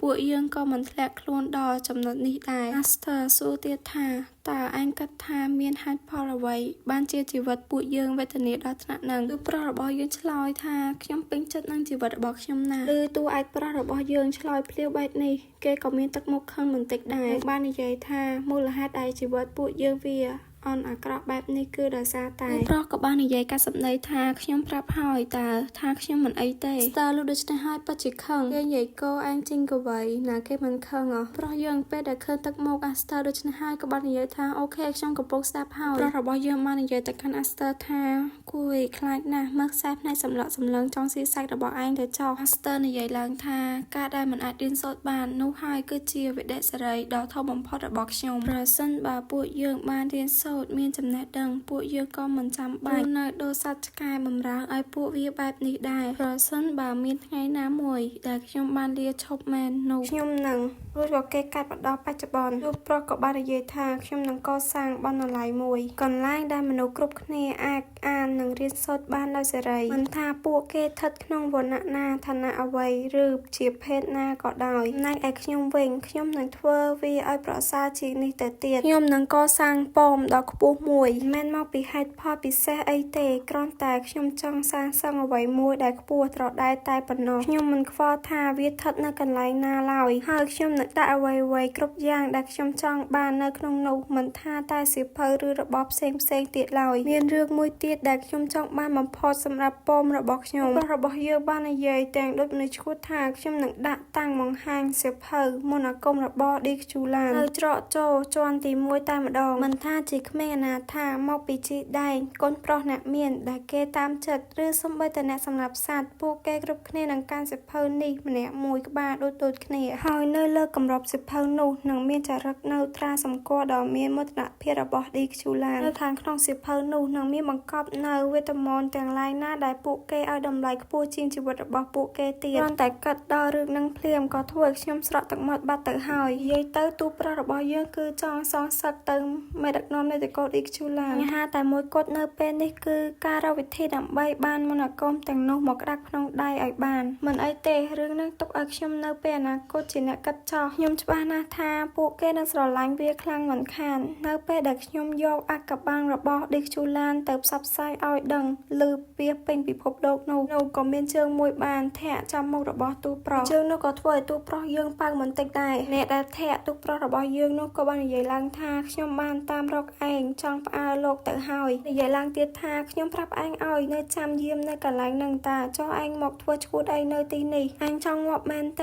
ปุยเยืองก็มันแทลกโคลนดอจำนวนนี้ได้อัสเตอร์สู้เตียทาตาไอกัดทาเมียนฮัดพอระไว้บ้านเจียจีวัดปุยเยืองเวทเนดอทนะนังตัวเพราะระบอยยืนฉลอยทาขยมเป็นจัดนังจีวัดบอกขยมนาหรือตัวไอเพราะระบอยยืนฉลอยเพลียวใบนี้เกก็มีตักมุกข้างเหมือนติดได้บ้านใหญ่ทามูลฮัดไอจีวัดปุยเยืองเวียออนอักระแบบนี้คือดาซาตายเพราะกับบ้านใหญ่การสำเนาทาขยมปรับหอยตาทาขยมเหมือนไอเต้สตาร์ลูดิชในหายปัจจิคังเกใหญ่ก็แองจิงก็ไว้นาเกมันคังเพราะยังเป็ดแต่เคยตักโมกอัสตาร์ลูดิชในหายกับบ้านใหญ่ทาโอเคขยมกับโปรสตาร์หอยเพราะเราบอกยังบ้านใหญ่แต่คันอัสตาร์ทาคุยคล้ายนะเมื่อแซฟในสำหรับสำเริงจองซีไซด์ระบอกไอเดจอกอัสตาร์ใหญ่ล้างทากาได้เหมือนอาดินสดบานนู้หายก็เจียเวเดสไรดาวทอบอมพอดระบอกชมเพราะสั้นบาปุยยังบ้านเรียนสดมีจำแนกดังปุยเยอะก็เหมือนจำใบในโดสัจกายบำร้างไอปุยแบบนี้ได้เพราะสั้นบามีไงน้ำมวยแต่ขยมบานเรียชอบแมนนูขยมหนังรู้ว่าเกการปัดดอกปัจจุบันรูปประกอบบ้านเยธาขยมหนังก็สร้างบ้านหลายมวยก่อนไล่ได้มนุษย์กรุบเนอ่านหนังเรียนสดบ้านเราเสไรมันทาปุเกทัดขนมบนหน้าธนาเอาไว้หรือเฉียบเพศหน้าก็ได้นายไอขยมเวงขยมหนังทัววีไอประสาจีนี่แต่เตียขยมหนังก็สร้างปอมดอกปูมวยแม่นมากปีให้พ่อปีแซ่ไอเตะกรอนแต่ขยมจังสร้างเอาไว้มวยได้ปูตรอดได้ตายปนนอขยมมันฟอทาวิทัดนักกันไล่นาลอยหากขยมหนังได้เอาไว้กรบย่างได้ขยมจังบานในขนมนูมันท่าตายสิเพอหรือระบอบเซงเตียลอยเมียนเรื่องมวยเตียได้ขยมจังบ้านมันพอสำหรับปอมระบอกขยมระบอกเยอะบ้านในใหญ่แต่งรถในชุดทาขยมหนังได้ตั้งมองห่างเสียเพอมนากรมระบอดีจูลานเจาะโจจวนตีมวยตายมาดองมันท่าจิกแม่นาท่ามอกปีจีได้ก้นปลอกหนักเมียนได้เกตามจัดหรือสมบัติแต่แนสำหรับสัตว์พวกแกกรุบเนนังการสิเพอนี่มันเนี่ยมวยกบ้าโดยตัวเนหอยเนยเลิกกำรบสิเพอนูหนังเมียนจะรักเนตราสำกัวดอกเมียนมดหนักเพียระบอดีจูลานเนทางขนมสิเพอนูหนังเมียนบังคับเนยเวทมนต์แต่งลายหน้าได้ปุเกเอาดำลายปูจินจีบระบอปุเกเตียนแต่กัดดอรึกนังเพลียมก็ถ้วยเชื่อมสระตักหมดบัตเตอร์หอยยัยเตอตูประระบอเยอะคือจองซองสักเติมไม่ดักนอมในแต่กอดอีกจูลานฮะแต่มวยกดเนเป็นนี่คือการวิธีดับใบบ้านมนกรมแต่งนกหมอกรักพนองได้ไอบ้านเหมือนไอเตะเรื่องนั่งตกอักชมเนเป็นนะกดจีเนกัดจอยมชบานาทาปูเกนัสระล้างเวียคลังเหมือนขานเนเป็นดักยมโยกอักกับบางระบอดิกจูลานเติบซับไซอ้อยดังลือเปียเป็นปีพบโลกนูก็เป็นเชิงมวยบานแทะจำมกระบอตูปลอกเชิงนกก็ถ้วยตูปลอกยืงปังเหมือนเต็กได้เนตแทะตูปลอกระบอยืงนกก็บ้านใหญ่ล้างทาขยมบ้านตามรอกเองจังปลาโลกเตอหอยใหญ่ล้างเตียทาขยมปรับเองอ้อยเนยจำเยี่ยมในกันล้างนังตาเจ้าเองหมกถ้วยชูดเองเนยตีนี่เองจังหวะแมนเต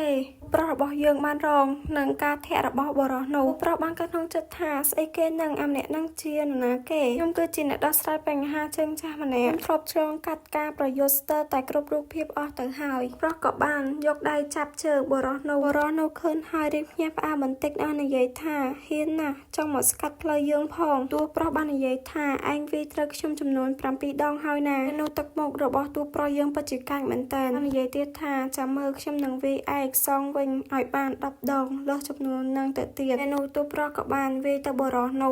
ปลอกระบอยืงบ้านรองนังกาแทะระบอบรอหนูปลอกบ้านกระทงจัดทาไอเกนังอำเนนังเชียนนะเกยมคือจินเนดัสไตเป็นหาเชิงจ้ามันเนี่ยครบเชิงกัดกาประโยชน์เตอร์แต่กรบรูปเพียบออกเตอหอยปลอกกับบ้านยกได้จับเชิงบรอหนูขึ้นหอยริบเงียบอาบันเต็กเอาในใหญ่ท่าเฮียนนะจังหมดสกัดเพลยยืงพองตัวปลอกบ้านในใหญ่ท่าไอวีตรักชมจำนวนประปีดองหอยนานูตักหมกระบอตัวปลอยยืงปัจจิกายเหมือนแต่ในใหญ่เตี้ยท่าจะเมื่อชมหนังวีไอซองวิงหอยบ้านดับดองเลิกจำนวนนางเตเตียนนูตัวปลอกกับบ้านวีตะบรอหนู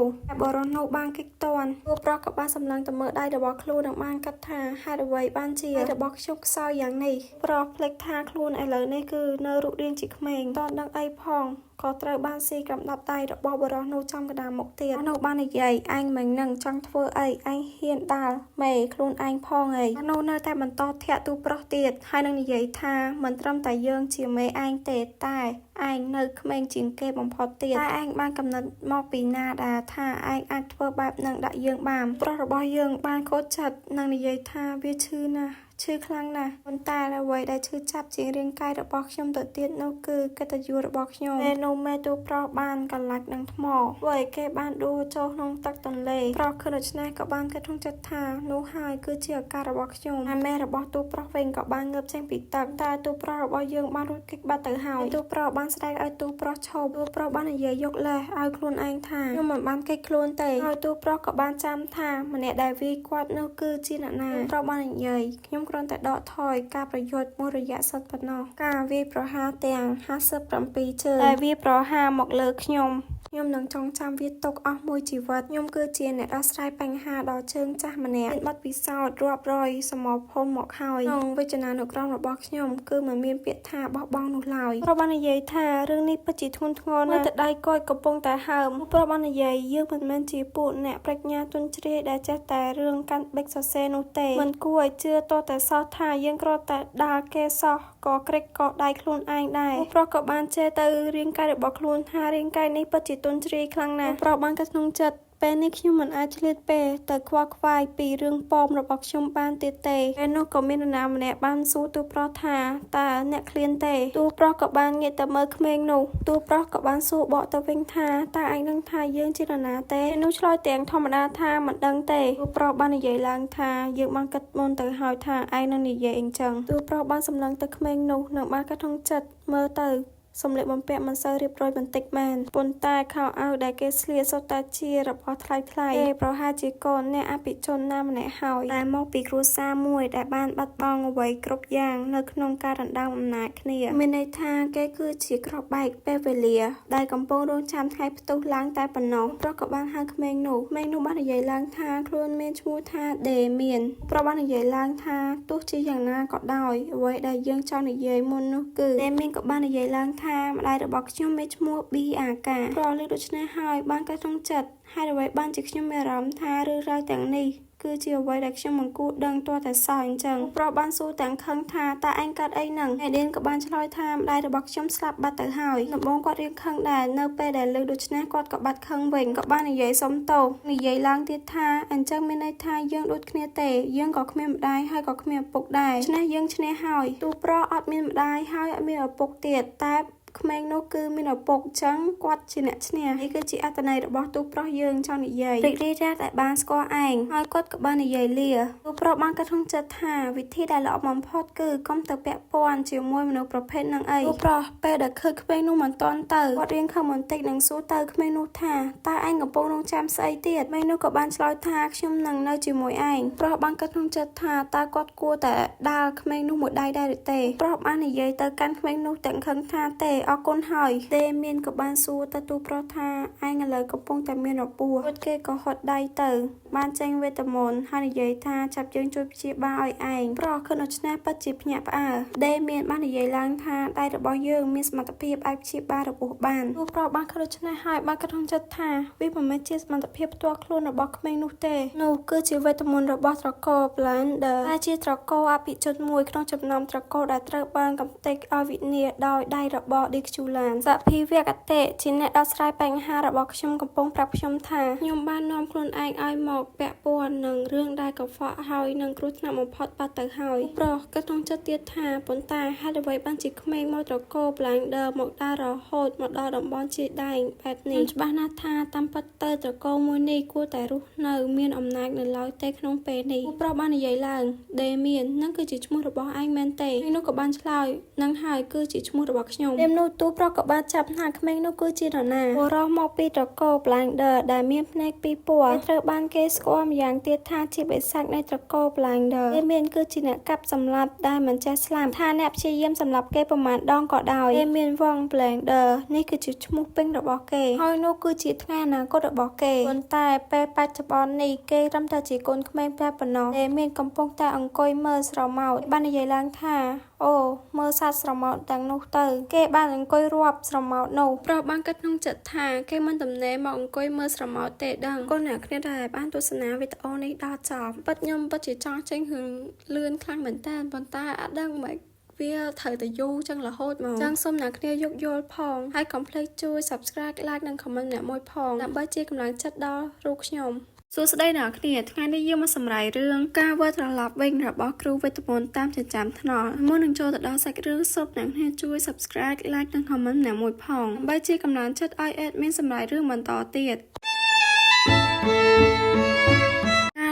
บ้านกิกตอนตัวปลอกกับบ้านสำลังตะเมื่อได้ระบอคลูดังบ้านกัดท่าหาดไว้บ้านเชียระบอชกซอยอย่างนี้ปลอกเล็กท่าคลูนไอเลยนี่คือเนรุเรียนจิกเมงตอนดังไอพองก็เตยบ้านซีกับดับไตระบอบรอนูจำกระดาษหมกเตียนูบ้านใหญ่ไอเหมือนหนังจังทัวไอเฮียนดาเมย์คลูนไอพองไอนูเนยแต่มันต่อแทะตูปลอกเตียดให้นังใหญ่ท่าเหมือนตรำแต่เยืองเฉียเมย์ไอเตะใต้ไอเนยเมงจิงเก็บบอมพอเตียดไอบ้านกำนัดมอกปีนาดาท่าไอทัวแบบหนังได้เยืองบามปลอกระบอเยืองบ้านโคจัดนังใหญ่ท่าวิชื่อนะชื่อครั้งนะคนตาละไว้ได้ชื่อจับจีเรียงกายระบอกชมตัวเตียนนูคือกตยูระบอกชมเมนูเมตูปลอกบ้านกันลักดังหมอไว้แกบ้านดูโจนงตักตันเลยปลอกคือชนะกับบ้านกระทงจัดทานูหายคือเจียการระบอกชมแม่ระบอกตูปลอกเวงกับบ้านเงือบแจ้งปีตักตาตูปลอกระบอกยืงบ้านรุดกิกบ้านเตอหายตูปลอกบ้านแสดงไอตูปลอกโชว์ตูปลอกบ้านใหญ่ยกเลยเอาคลุนไอทายังเหมือนบ้านไก่คลุนเตะเอาตูปลอกกับบ้านจำทามันเนี่ยได้วีกวาดนูคือจีนนาปลอกบ้านใหญ่ยมกรอนแต่ดอทอยการประโยชน์มรยะสัตว์ปนการวีประหาเตียง50 ปีเจอแต่วีประหาหมกเลิกยม ខ្ញុំនឹងចងចាំវាទុកអស់មួយជីវិតខ្ញុំគឺជាអ្នកដោះស្រាយបញ្ហាដ៏ជើងចាស់ម្នាក់មានបទពិសោធន៍រាប់រយសមរភូមិមកហើយក្នុងវិជ្ជានុក្រមរបស់ខ្ញុំគឺមិនមានពាក្យថាបោះបង់នោះឡើយព្រោះបាននិយាយថារឿងនេះពិតជាធ្ងន់ធ្ងរណាស់តែដៃគាត់កំពុងតែហើមព្រោះបាននិយាយយើងមិនមែនជាពួកអ្នកប្រាជ្ញាទុនជ្រាយដែលចេះតែរឿងកាន់បិចសរសេរនោះទេមិនគួរឲ្យជឿតតែសោះថាយើងគ្រាន់តែដើរគេសោះក៏ក្រេកក៏ដៃខ្លួនឯងដែរព្រោះក៏បានចេះទៅរាងកាយរបស់ខ្លួនថារាងកាយនេះពិតជាទុនជ្រាយខ្លាំងណាស់ព្រោះបានកាត់ក្នុងចិត្តពេលនេះខ្ញុំមិនអាចឆ្លៀតពេលទៅខ្វល់ខ្វាយពីរឿងប៉មរបស់ខ្ញុំបានទៀតទេពេលនោះក៏មាននរណាម្នាក់បានសួរទូប្រុសថាតើអ្នកឃ្លានទេទូប្រុសក៏បានងាកទៅមើលក្មេងនោះទូប្រុសក៏បានសួរបកទៅវិញថាតើឯងដឹងថាយើងជានរណាទេនោះឆ្លើយទាំងធម្មតាថាមិនដឹងទេទូប្រុសបាននិយាយឡើងថាយើងបានគិតមុនទៅហើយថាឯងនឹងនិយាយអញ្ចឹងទូប្រុសបានសម្លឹងទៅក្មេងនោះនិងបានកាត់ក្នុងចិត្តមើលទៅសម្លៀកបំពាក់មិនសូវរៀបរយបន្តិចមែនប៉ុន្តែខោអាវដែលគេស្លៀកសុទ្ធតែជារបស់ថ្លៃៗគេប្រហែលជាកូនអ្នកអភិជនណាម្នាក់ហើយតែមកពីគ្រួសារមួយដែលបានបាត់បង់អ្វីគ្រប់យ៉ាងនៅក្នុងការដណ្ដើមអំណាចគ្នាមានន័យថាគេគឺជាក្របបែកពេលវេលាដែលកំពុងរងចាំថ្ងៃផ្ទុះឡើងតែប៉ុណ្ណោះប្រុសក៏បានហៅក្មេងនោះបាននិយាយឡើងថាខ្លួនមានឈ្មោះថាដេមៀនប្រុសបាននិយាយឡើងថាទោះជាយ៉ាងណាក៏ដោយអ្វីដែលយើងចង់និយាយមុននោះគឺដេមៀនក៏បាននិយាយឡើងថាម្ដាយរបស់ខ្ញុំមានឈ្មោះ BAK ព្រោះលើកដូច្នេះហើយបានកើតក្នុងចិត្តហើយអ្វីបានជាខ្ញុំមានអារម្មណ៍ថារឿងរ៉ាវទាំងនេះគឺជាអ្វីដែលខ្ញុំមិនគួរដឹងទាល់តែសោះអញ្ចឹងប្រុសបានសួរទាំងខឹងថាតើឯងកើតអីហ្នឹងឯដៀនក៏បានឆ្លើយថាម្ដាយរបស់ខ្ញុំស្លាប់បាត់ទៅហើយដំបូងគាត់រៀងខឹងដែរនៅពេលដែលលើកដូច្នេះគាត់ក៏បាត់ខឹងវិញក៏បាននិយាយសុំទោសនិយាយឡើងទៀតថាអញ្ចឹងមានន័យថាយើងដូចគ្នាទេយើងក៏គ្មានម្ដាយហើយក៏គ្មានឪពុកដែរឈ្នះយើងឈ្នះហើយទូប្រុសអត់មានម្ដាយហើយអត់មានឪពុកទៀតតែក្មេងនោះគឺមានឪពុកចឹងគាត់ជាអ្នកឈ្នះនេះគឺជាអត្ថន័យរបស់ទូប្រុសយើងចង់និយាយរីករាយតែបានស្គាល់ឯងហើយគាត់ក៏បាននិយាយលាទូប្រុសបានគិតក្នុងចិត្តថាវិធីដែលល្អបំផុតគឺកុំទៅពាក់ព័ន្ធជាមួយមនុស្សប្រភេទនឹងអីទូប្រុសពេលដែលឃើញក្មេងនោះមិនទាន់ទៅគាត់រៀងខំបន្តិចនឹងសួរទៅក្មេងនោះថាតើឯងកំពុងរងចាំស្អីទៀតក្មេងនោះក៏បានឆ្លើយថាខ្ញុំនឹងនៅជាមួយឯងប្រុសបានគិតក្នុងចិត្តថាតើគាត់គួរតែដើរក្មេងនោះមួយដៃដែរឬទេប្រុសបាននិយាយទៅកាន់ក្មេងនោះទាំងខឹងថាទេអរគុណហើយទេមានក៏បានសួរទៅទូប្រុសថាឯងឥឡូវកំពុងតែមានរបួសរួចគេក៏ហត់ដៃទៅបានចេញវេទមន្តហើយនិយាយថាចាប់យើងជួយព្យាបាលឲ្យឯងប្រុសឃើញដូច្នេះពិតជាភ្ញាក់ផ្អើលដេមានបាននិយាយឡើងថាដៃរបស់យើងមានសមត្ថភាពអាចព្យាបាលរបួសបានទូប្រុសបានឃើញដូច្នេះហើយបានគិតក្នុងចិត្តថាវាមិនមែនជាសមត្ថភាពផ្ទាល់ខ្លួនរបស់ក្មេងនោះទេនោះគឺជាវេទមន្តរបស់ត្រកូល Blender ដែលជាត្រកូលអភិជនមួយក្នុងចំណោមត្រកូលដែលត្រូវបានកំទេចឲ្យវិនាសដោយដៃរបស់ Dixulan សភាវគតិជាអ្នកដោះស្រាយបញ្ហារបស់ខ្ញុំកំពុងប្រាប់ខ្ញុំថាខ្ញុំបាននាំខ្លួនឯងឲ្យមកពាក់ព័ន្ធនឹងរឿងដែលកខ្វក់ហើយនឹងគ្រោះថ្នាក់បំផុតបាត់ទៅហើយប្រុសក៏ក្នុងចិត្តទៀតថាប៉ុន្តែហេតុអ្វីបានជាក្មេងមកត្រកូល Blender មកដើររហូតមកដល់តំបន់ជាដែងបែបនេះច្បាស់ណាស់ថាតាមពិតទៅត្រកូលមួយនេះគួរតែរស់នៅមានអំណាចនៅឡើយទេក្នុងពេលនេះប្រុសបាននិយាយឡើងដេមាននឹងគឺជាឈ្មោះរបស់ឯងមែនទេឯងនោះក៏បានឆ្លើយនឹងហើយគឺជាឈ្មោះរបស់ខ្ញុំពេលនោះទូប្រុសក៏បានចាប់ថាក្មេងនោះគឺជានរណាបុរសមកពីត្រកូល Blender ដែលមានភ្នែកពីរពណ៌ត្រូវបានគេស្គាល់ម្យ៉ាងទៀតថាជាបិសាចនៃត្រកូល Blender គេមានគឺជាអ្នកកាប់សម្លាប់ដែលមិនចេះស្លាប់ថាអ្នកព្យាយាមសម្លាប់គេប្រមាណដងក៏ដោយគេមានវង Blender នេះគឺជាឈ្មោះពេញរបស់គេហើយនោះគឺជាថ្ងៃអនាគតរបស់គេប៉ុន្តែពេលបច្ចុប្បន្ននេះគេត្រឹមតែជាកូនក្មេងតែប៉ុណ្ណោះដែលមានកំពុងតែអង្គុយមើលស្រមោចបាននិយាយឡើងថាអូមើលសត្វស្រមោចទាំងនោះទៅគេបានអង្គុយរាប់ស្រមោចនោះប្រុសបានគិតក្នុងចិត្តថាគេមិនទំនេរមកអង្គុយមើលស្រមោចទេដឹងកូនអ្នកគ្នាដែលបានទស្សនាវីដេអូនេះដល់ចប់ពិតខ្ញុំពិតជាចង់ចេញរឿងលឿនខ្លាំងមែនតើប៉ុន្តែអត់ដឹងមិនវាត្រូវតែយូរចឹងរហូតមកចឹងសូមអ្នកគ្នាយោគយល់ផងហើយកុំភ្លេចជួយ Subscribe Like និង Comment អ្នកមួយផងដើម្បីជាកម្លាំងចិត្តដល់រូបខ្ញុំសួស្តីអ្នកគ្នាថ្ងៃនេះយើងមកសម្រាយរឿងការវិលត្រឡប់វិញរបស់គ្រូវេទមន្តតាមចិញ្ចើមថ្នល់មុននឹងចូលទៅដល់សាច់រឿងសូមអ្នកគ្នាជួយ Subscribe Like និង Comment អ្នកមួយផងដើម្បីជាកម្លាំងចិត្តឲ្យ admin សម្រាយរឿងបន្តទៀត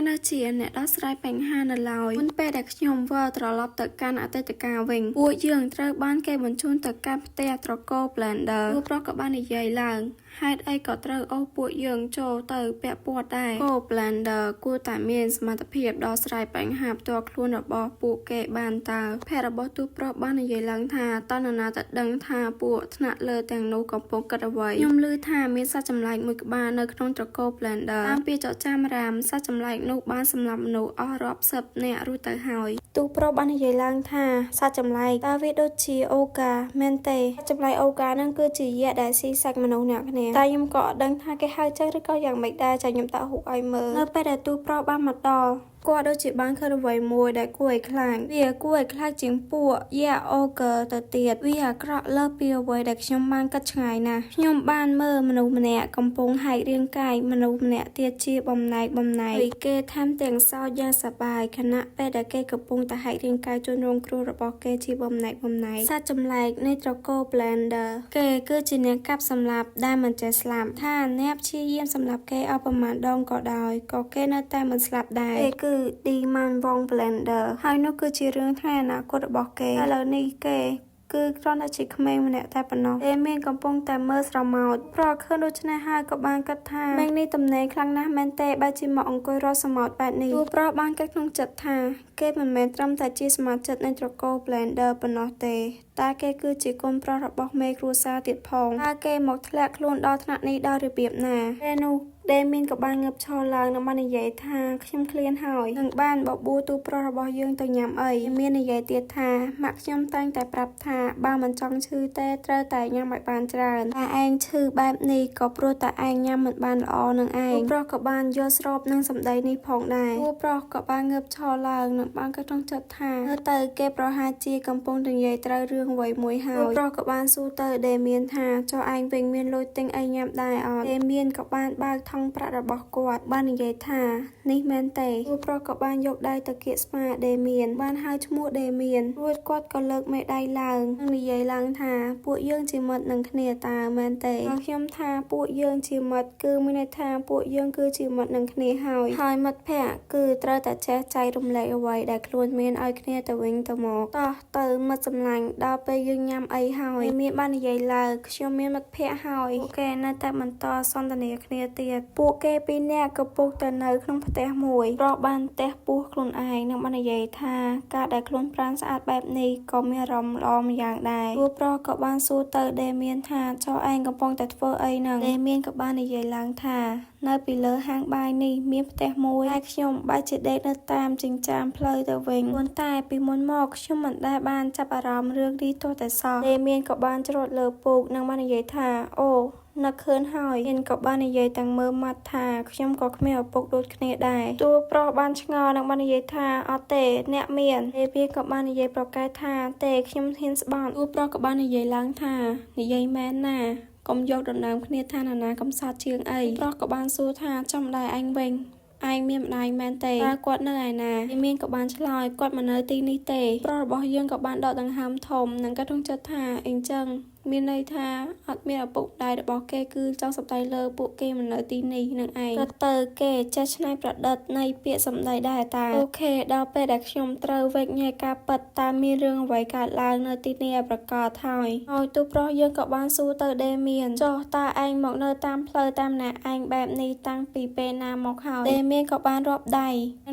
នៅជាអ្នកដោះស្រាយបញ្ហានៅឡើយមុនពេលដែលខ្ញុំវិលត្រឡប់ទៅកាន់អតីតកាលវិញពួកយើងត្រូវបានគេបញ្ជូនទៅកាន់ផ្ទះត្រកូល Blender ពួកប្រុសក៏បាននិយាយឡើងហ ហេតុអីក៏ត្រូវអូសពួកយើងចូលទៅពាក់ព័ន្ធដែរ Co-blender គួរតែមានសមត្ថភាពដោះស្រាយបញ្ហាផ្ទាល់ខ្លួនរបស់ពួកគេបានតើភ័ក្ររបស់ទូប្រុសបាននិយាយឡើងថាតើនរណាទៅដឹងថាពួកថ្នាក់លើទាំងនោះកំពុងគិតអ្វីខ្ញុំឮថាមានសត្វចម្លែកមួយក្បាលនៅក្នុងត្រកូល Blender តាមពីចចាមរាមសត្វចម្លែកនោះបានសម្លាប់មនុស្សអស់រាប់សិបនាក់រួចទៅហើយទូប្រុសបាននិយាយឡើងថាសត្វចម្លែកតើវាដូចជាអូកាមែនទេសត្វចម្លែកអូកានឹងគឺជាយក្សដែលស៊ីសាច់មនុស្សអ្នកគ្នាតែខ្ញុំក៏អត់ដឹងថាគេហៅចឹងឬក៏យ៉ាងម៉េចដែរចាខ្ញុំដាក់រូបឲ្យមើលនៅពេលដែលទូប្រុសបានមកដល់គាត់ដូចជាបានឃើញអ្វីមួយដែលគួរឲ្យខ្លាចវាគួរឲ្យខ្លាចជាងពួកយ៉ាអូកឺទៅទៀតវាអាក្រក់លើសពីអ្វីដែលខ្ញុំបានគិតឆ្ងាយណាស់ខ្ញុំបានមើលមនុស្សម្នាក់កំពុងហែករាងកាយមនុស្សម្នាក់ទៀតជាបំណែកហើយគេថែមទាំងសោកយ៉ាងសប្បាយខណៈពេលដែលគេកំពុងតែហែករាងកាយជនរងគ្រោះរបស់គេជាបំណែកសត្វចម្លែកនៃត្រកូល Blender គេគឺជាអ្នកកាប់សម្លាប់ដែលមិនចេះស្លាប់ថាអ្នកព្យាយាមសម្លាប់គេអស់ប្រមាណដងក៏ដោយក៏គេនៅតែមិនស្លាប់ដែរគេគឺDemon Wong Blender ហើយនោះគឺជារឿងថ្ងៃអនាគតរបស់គេឥឡូវនេះគេគឺគ្រាន់តែជាក្មេងម្នាក់តែប៉ុណ្ណោះដែលមានកំពុងតែមើលស្រមោចប្រឃើញដូច្នេះហើយក៏បានគិតថាមេឃនេះទំនេរខ្លាំងណាស់មែនទេបែរជាមកអង្គុយរកស្រមោចបែបនេះទូប្រុសបានគិតក្នុងចិត្តថាគេមិនមែនត្រឹមតែជាសមាជិកនៃត្រកូល Blender ប៉ុណ្ណោះទេតែគេគឺជាកូនប្រុសរបស់មេគ្រួសារទៀតផងតើគេមកធ្លាក់ខ្លួនដល់ថ្នាក់នេះដោយរបៀបណាពេលនោះដែលមានក៏បានងើបឈរឡើងនិងបាននិយាយថាខ្ញុំឃ្លានហើយនឹងបានបបួលទូប្រុសរបស់យើងទៅញ៉ាំអីមាននិយាយទៀតថាម៉ាក់ខ្ញុំតែងតែប្រាប់ថាបើមិនចង់ឈឺទេត្រូវតែញ៉ាំឲ្យបានច្រើនតែឯងឈឺបែបនេះក៏ព្រោះតែឯងញ៉ាំមិនបានល្អនឹងឯងទូប្រុសក៏បានយល់ស្របនឹងសម្ដីនេះផងដែរទូប្រុសក៏បានងើបឈរឡើងនិងបានគិតក្នុងចិត្តថាមើលទៅគេប្រហែលជាកំពុងនិយាយត្រូវរឿងអ្វីមួយហើយទូប្រុសក៏បានសួរទៅដែលមានថាចុះឯងវិញមានលុយទិញអីញ៉ាំដែរអត់ដែលមានក៏បានបើកថង់ប្រាក់របស់គាត់បាននិយាយថានេះមែនទេទូប្រុសក៏បានយកដៃទៅគៀកស្មាដែលមានបានហៅឈ្មោះដែលមានរួចគាត់ក៏លើកមេដៃឡើងនិងនិយាយឡើងថាពួកយើងជាមិត្តនឹងគ្នាតើមែនទេខ្ញុំថាពួកយើងជាមិត្តគឺមានន័យថាពួកយើងគឺជាមិត្តនឹងគ្នាហើយមិត្តភក្តិគឺត្រូវតែចេះចែករំលែកអ្វីដែលខ្លួនមានឲ្យគ្នាទៅវិញទៅមកតោះទៅមិត្តសម្លាញ់ដល់ពេលយើងញ៉ាំអីហើយមានបាននិយាយឡើងខ្ញុំមានមិត្តភក្តិហើយពួកគេនៅតែបន្តសន្ទនាគ្នាទៀតពួកគេពីរនាក់ក៏ពុកទៅនៅក្នុងផ្ទះមួយប្រុសបានផ្ទះពោះខ្លួនឯងនិងបាននិយាយថាការដែលខ្លួនប្រាណស្អាតបែបនេះក៏មានអារម្មណ៍ល្អម្យ៉ាងដែរពួកប្រុសក៏បានសួរទៅដែលមានថាចុះឯងកំពុងតែធ្វើអីហ្នឹងដែលមានក៏បាននិយាយឡើងថានៅពីលើហាងបាយនេះមានផ្ទះមួយហើយខ្ញុំបែរជាដេកនៅតាមចិញ្ចើមផ្លូវទៅវិញប៉ុន្តែពីមុនមកខ្ញុំមិនដែលបានចាប់អារម្មណ៍រឿងនេះទាល់តែសោះដែលមានក៏បានច្រូតលើពូកនិងបាននិយាយថាអូនឹកឃើញហើយមានក៏បាននិយាយទាំងមើលម៉ាត់ថាខ្ញុំក៏គ្មានឪពុកដូចគ្នាដែរតួប្រុសបានឆ្ងល់និងបាននិយាយថាអត់ទេអ្នកមានពេលវាក៏បាននិយាយប្រកែកថាទេខ្ញុំហ៊ានស្បត់តួប្រុសក៏បាននិយាយឡើងថានិយាយមែនណាកុំយកដណ្ដើមគ្នាថាណាកំសត់ជាងអីប្រុសក៏បានសួរថាចំដែរឯងវិញឯងមានម្ដាយមែនទេតើគាត់នៅឯណាមានក៏បានឆ្លើយគាត់មិននៅទីនេះទេប្រុសរបស់យើងក៏បានដកដង្ហើមធំនិងក៏ក្នុងចិត្តថាអញ្ចឹងមានន័យថាអត់មានឪពុកម្ដាយរបស់គេគឺចង់សម្ដីលើពួកគេមិននៅទីនេះនឹងឯងក៏ទៅគេចេះឆ្នៃប្រឌិតនៃពាក្យសម្ដីដែរតាអូខេដល់ពេលដែលខ្ញុំត្រូវវេកញែកការពិតតាមមានរឿងអ្វីកើតឡើងនៅទីនេះឲ្យប្រកាសហើយទូប្រុសយើងក៏បានសួរទៅដែលមានចុះតើឯងមកនៅតាមផ្លូវតាមណាឯងបែបនេះតាំងពីពេលណាមកហើយដែលមានក៏បានរាប់ដៃ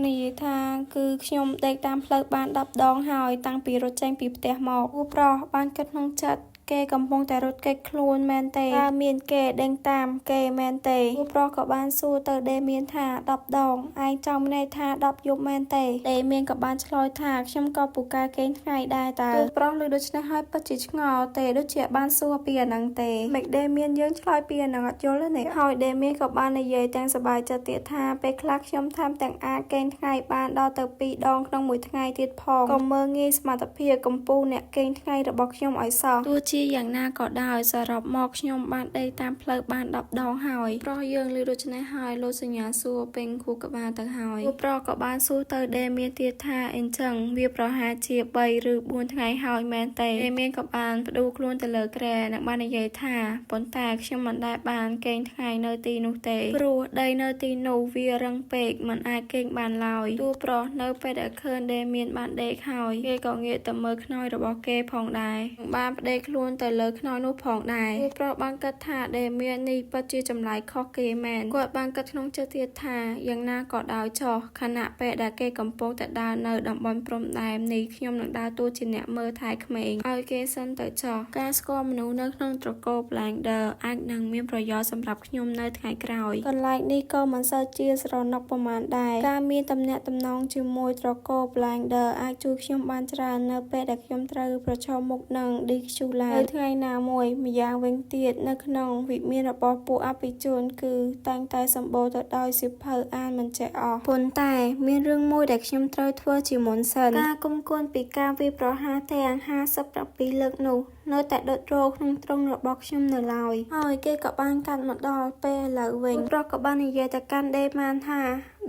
និយាយថាគឺខ្ញុំដេកតាមផ្លូវបាន10ដងហើយតាំងពីរត់ចេញពីផ្ទះមកទូប្រុសបានគិតក្នុងចិត្តគេកំពុងតែរត់គេចខ្លួនមែនទេតើមានគេដេញតាមគេមែនទេទូប្រុសក៏បានសួរទៅដែលមានថា10ដងឯងចង់មានន័យថា10យប់មែនទេដែលមានក៏បានឆ្លើយថាខ្ញុំក៏ពូកែគេងថ្ងៃដែរតើទូប្រុសលើដូច្នេះហើយពិតជាឆ្ងល់ទេដូចជាបានសួរពីអាហ្នឹងទេមិនដែលមានយើងឆ្លើយពីអាហ្នឹងអត់យល់ទេនេះហើយដែលមានក៏បាននិយាយទាំងសប្បាយចិត្តទៀតថាពេលខ្លះខ្ញុំថែមទាំងអាចគេងថ្ងៃបានដល់ទៅ2ដងក្នុងមួយថ្ងៃទៀតផងក៏មើលងាយសមត្ថភាពកម្ពុជាអ្នកគេងថ្ងៃរបស់ខ្ញុំឲ្យសោះទោះជាយ៉ាងណាក៏ដោយសរុបមកខ្ញុំបានដេកតាមផ្លូវបាន10ដងហើយប្រុសយើងឮដូច្នេះហើយលោកសញ្ញាសួរពេញខួរក្បាលទៅហើយប្រុសក៏បានសួរទៅដែលមានទៀតថាអញ្ចឹងវាប្រហែលជា3ឬ4ថ្ងៃហើយមែនទេដែលមានក៏បានផ្ដួលខ្លួនទៅលើគ្រែនិងបាននិយាយថាប៉ុន្តែខ្ញុំមិនដែលបានគេងថ្ងៃនៅទីនោះទេព្រោះដីនៅទីនោះវារឹងពេកមិនអាចគេងបានឡើយទូប្រុសនៅពេលដែលឃើញដែលមានបានដេកហើយគេក៏ងាកទៅមើលខ្នើយរបស់គេផងដែរបានប្តេជ្ញាខ្លួន ខ្លួនទៅលើខ្នងនោះផងដែរពួកប្រុសបានគិតថាដេមៀននេះពិតជាចម្លែកខុសគេមែនគាត់បានគិតក្នុងចិត្តទៀតថាយ៉ាងណាក៏ដោយចុះខណៈពេលដែលគេកំពុងតែដើរនៅតំបន់ព្រំដែននេះខ្ញុំនឹងដើរតួជាអ្នកមើលថែក្មេងឲ្យគេសិនទៅចុះការស្គាល់មនុស្សនៅក្នុងត្រកូល Blender អាចនឹងមានប្រយោជន៍សម្រាប់ខ្ញុំនៅថ្ងៃក្រោយកន្លែងនេះក៏មិនសូវជាស្រណុកប្រមាណដែរការមានទំនាក់ទំនងជាមួយត្រកូល Blender អាចជួយខ្ញុំបានច្រើននៅពេលដែលខ្ញុំត្រូវប្រឈមមុខនឹង Dixulan នៅថ្ងៃណាមួយម្យ៉ាងវិញទៀតនៅក្នុងវិមានរបស់ពួកអភិជនគឺតែងតែសម្បូរទៅដោយសៀវភៅអានមិនចេះអស់ប៉ុន្តែមានរឿងមួយដែលខ្ញុំត្រូវធ្វើជាមុនសិនការគុំគួនពីការវាយប្រហារទាំង57លើកនោះនៅតែដុតរោក្នុងទ្រុងរបស់ខ្ញុំនៅឡើយហើយគេក៏បានកាត់មកដល់ពេលឥឡូវវិញប្រុសក៏បាននិយាយទៅកាន់ដេម៉ានថា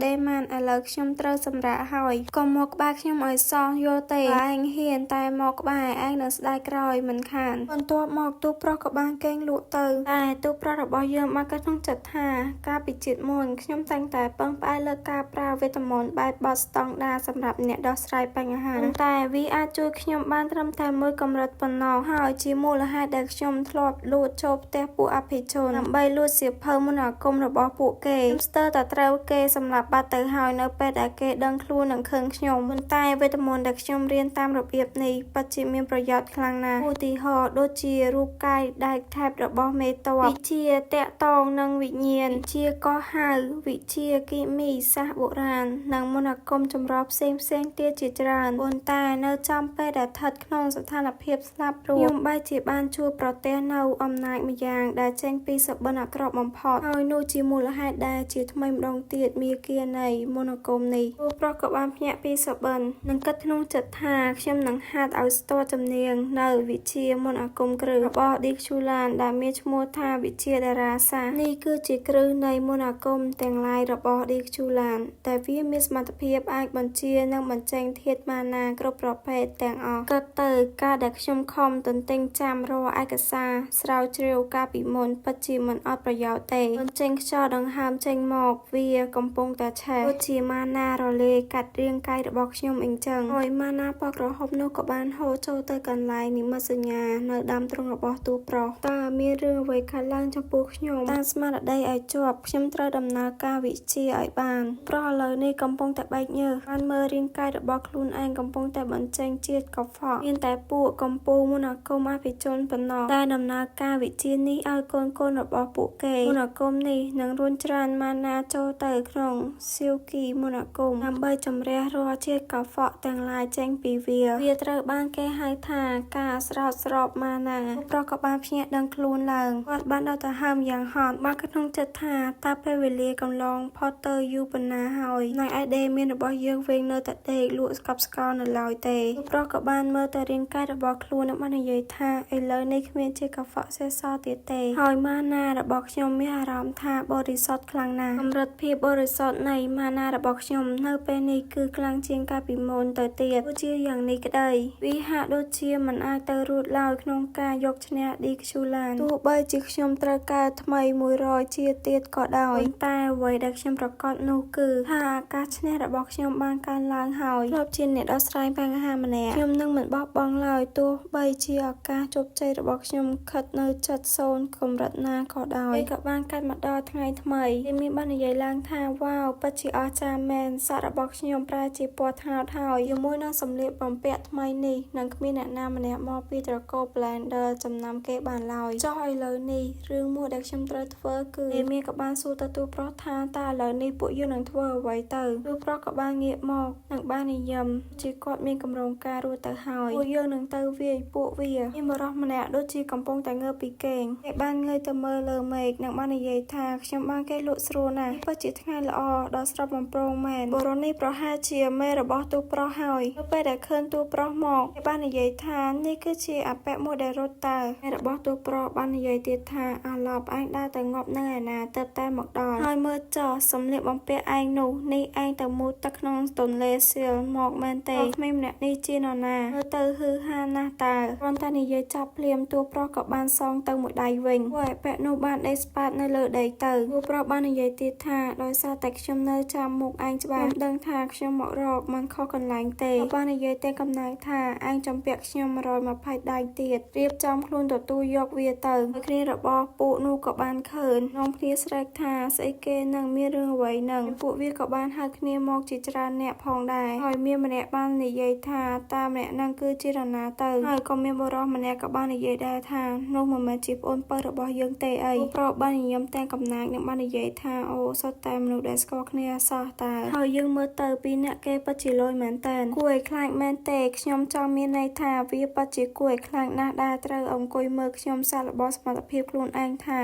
ដេម៉ានឥឡូវខ្ញុំត្រូវសម្រាកហើយកុំមកក្បែរខ្ញុំឲ្យសោះយល់ទេបើឯងហ៊ានតែមកក្បែរឯងនឹងស្ដាយក្រោយមិនខានបន្ទាប់មកទូប្រុសក៏បានកេងលក់ទៅតែទូប្រុសរបស់យើងបានគិតក្នុងចិត្តថាការពិជាតិមុនខ្ញុំតែងតែពឹងផ្អែកលើការប្រើវេទមន្តបែបបត់ស្តង់ដារសម្រាប់អ្នកដោះស្រាយបញ្ហាតែវាអាចជួយខ្ញុំបានត្រឹមតែមួយកម្រិតប៉ុណ្ណោះហើយជាមូលហេតុដែលខ្ញុំធ្លាប់លួចចូលផ្ទះពួកអភិជនដើម្បីលួចសៀវភៅមន្តអាគមរបស់ពួកគេខ្ញុំស្ទើរតែត្រូវគេសម្លាប់បាត់ទៅហើយនៅពេលដែលគេដឹងខ្លួននឹងខឹងខ្ញុំប៉ុន្តែវេទមន្តដែលខ្ញុំរៀនតាមរបៀបនេះពិតជាមានប្រយោជន៍ខ្លាំងណាស់ឧទាហរណ៍ដូចជារូបកាយដែកថែបរបស់មេតបវិជាតាក់ទងនឹងវិញ្ញាណវិជាកោះហៅវិជាគីមីសាស្ត្របុរាណនិងមន្តអាគមចម្រុះផ្សេងទៀតជាច្រើនប៉ុន្តែនៅចំពេលដែលស្ថិតក្នុងស្ថានភាពស្លាប់រស់ខ្ញុំបែរជាបានជួបប្រទះនៅអំណាចម្យ៉ាងដែលចេញពីសុបិនអាក្រក់បំផុតហើយនោះជាមូលហេតុដែលជាថ្មីម្ដងទៀតមាគានៃមន្តអាគមនេះពួកប្រុសក៏បានភ្ញាក់ពីសុបិននិងគិតក្នុងចិត្តថាខ្ញុំនឹងហាត់ឲ្យស្ទាត់ជំនាញនៅវិជាមន្តអាគមគ្រឹះរបស់ Dixulan ដែលមានឈ្មោះថាវិជាតារាសាស្ត្រនេះគឺជាគ្រឹះនៃមន្តអាគមទាំងឡាយរបស់ Dixulan តែវាមានសមត្ថភាពអាចបញ្ជានិងបញ្ចេញធាតុម៉ាណាគ្រប់ប្រភេទទាំងអស់ក៏ទៅការដែលខ្ញុំខំទន្ទិញចាំរាល់ឯកសារស្រាវជ្រាវការពីមុនពិតជាមិនអត់ប្រយោជន៍ទេបញ្ចេញខ្យល់ដង្ហើមចេញមកវាកំពុងតែឆេះដូចជាម៉ាណារលាយកាត់រាងកាយរបស់ខ្ញុំអីចឹងហើយម៉ាណាពណ៌ក្រហមនោះក៏បានហូរចូលទៅកន្លែងនិមិត្តសញ្ញានៅដើមទ្រូងរបស់តួប្រុសតើមានរឿងអ្វីកើតឡើងចំពោះខ្ញុំតាមស្មារតីឲ្យជាប់ខ្ញុំត្រូវដំណើរការវិជាឲ្យបានព្រោះឥឡូវនេះកំពុងតែបែកញើសបានមើលរាងកាយរបស់ខ្លួនឯងកំពុងតែបញ្ចេញជាតិកខ្វក់មានតែពួកកំពូលមន្តអាគមអភិជនប៉ុណ្ណោះតែដំណើរការវិជានេះឲ្យកូនរបស់ពួកគេមន្តអាគមនេះនឹងរុញច្រានម៉ាណាចូលទៅក្នុងសៀវគីមន្តអាគមដើម្បីជំរះរាល់ជាតិកខ្វក់ទាំងឡាយចេញពីវាត្រូវបានគេហៅថាការស្រោចស្រពម៉ាណាប្រុសក៏បានភ្ញាក់ដឹងខ្លួនឡើងគាត់បានដកដង្ហើមយ៉ាងហត់បានក្នុងចិត្តថាតើពេលវេលាកន្លងផុតទៅយូរប៉ុណ្ណាហើយនៅឯដេមានរបស់យើងវិញនៅតែដេកលក់ស្កប់ស្កល់នៅឡើយទេប្រុសក៏បានមើលទៅរាងកាយរបស់ខ្លួននិងបាននិយាយថាឥឡូវនេះគ្មានជាកខ្វក់សេសសល់ទៀតទេហើយម៉ាណារបស់ខ្ញុំមានអារម្មណ៍ថាបរិសុទ្ធខ្លាំងណាស់កម្រិតភាពបរិសុទ្ធនៃម៉ាណារបស់ខ្ញុំនៅពេលនេះគឺខ្លាំងជាងកាលពីមុនទៅទៀតទោះជាយ៉ាងនេះក្តីវាហាក់ដូចជាមិនអាចទៅរួចឡើយក្នុងការយកឈ្នះ Dixulan ទោះបីជាខ្ញុំត្រូវការថ្មី100ជាទៀតក៏ដោយតែអ្វីដែលខ្ញុំប្រកាសនោះគឺថាការឈ្នះរបស់ខ្ញុំបានកើនឡើងហើយធ្លាប់ជាអ្នកដោះស្រាយបញ្ហាម្នាក់ខ្ញុំនឹងមិនបោះបង់ឡើយទោះបីជាឱកាសជោគជ័យរបស់ខ្ញុំខិតនៅចិត្តសូន្យកម្រិតណាក៏ដោយក៏បានកាត់មកដល់ថ្ងៃថ្មីដែលមានបាននិយាយឡើងថាវ៉ាវពិតជាអស្ចារ្យមែនសក់របស់ខ្ញុំប្រែជាពណ៌ត្នោតហើយជាមួយនឹងសម្លៀកបំពាក់ថ្មីនេះនឹងគ្មានអ្នកណាម្នាក់មកពីត្រកូល Blender ចំណាំគេបានឡើយចុះឥឡូវនេះរឿងមួយដែលខ្ញុំត្រូវធ្វើគឺមានក៏បានសួរទៅទូប្រុសថាតើឥឡូវនេះពួកយើងនឹងធ្វើអ្វីទៅទូប្រុសក៏បានងាកមកនិងបាននិយាយជាគាត់មានកម្រងការរួចទៅហើយពួកយើងនឹងទៅវាយពួកវាមានបរិសម្នាក់ដូចជាកំពុងតែងើបពីគេងគេបានងើយទៅមើលលើមេឃនិងបាននិយាយថាខ្ញុំបានគេលក់ស្រួលណាស់ពិតជាថ្ងៃល្អដ៏ស្រស់បំព្រងមែនបរិសនេះប្រហែលជាមេរបស់ទូប្រុសហើយនៅពេលដែលឃើញទូប្រុសមកគេបាននិយាយថានេះគឺជាអពៈមួយដែលរត់តើមេរបស់ទូប្រុសបាននិយាយទៀតថាអាឡប់ឯងដើរទៅងាប់នៅឯណាទៅតែមកដល់ហើយមើលចោះសម្លៀកបំពាក់ឯងនោះនេះឯងទៅមុតទឹកក្នុងទន្លេសៀលមកមែនទេក្មេងម្នាក់នេះជានរណាមើលទៅហឺហាណាស់តើគ្រាន់តែនិយាយចាប់ភ្លាមទូប្រុសក៏បានសងទៅមួយដៃវិញពួកអពៈនោះបានដេកស្ប៉ាតនៅលើដីទៅទូប្រុសបាននិយាយទៀតថាដោយសារតែខ្ញុំ ខ្ញុំនៅចាំមុខឯងច្បាស់ដឹងថាខ្ញុំមករកមិនខុសកន្លែងទេបាននិយាយតែកំណាយថាឯងចំពាក់ខ្ញុំ120ដៃទៀតរៀបចំខ្លួនទទួលយកវាទៅគ្នារបស់ពួកនោះក៏បានឃើញនាំគ្នាស្រែកថាស្អីគេនឹងមានរឿងអ្វីនឹងពួកវាក៏បានហៅគ្នាមកជាច្រើនអ្នកផងដែរហើយមានម្នាក់បាននិយាយថាតាម្នាក់នឹងគឺជារណាទៅហើយក៏មានបុរសម្នាក់ក៏បាននិយាយដែរថានោះមិនមែនជាប្អូនប្រុសរបស់យើងទេអីប្រុសបាននិយមទាំងកំណាចនឹងបាននិយាយថាអូសុទ្ធតែមនុស្សដែលស្គាល់គ្នាសោះតើហើយយើងមើលទៅពីអ្នកគេពិតជាលយមែនតើគួរឲ្យខ្លាចមែនទេខ្ញុំចង់មានន័យថាវាពិតជាគួរឲ្យខ្លាចណាស់ដែលត្រូវអង្គុយមើលខ្ញុំសាកល្បងសមត្ថភាពខ្លួនឯងថា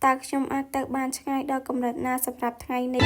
តើខ្ញុំអាចទៅបានឆ្ងាយដល់កម្រិតណាសម្រាប់ថ្ងៃនេះ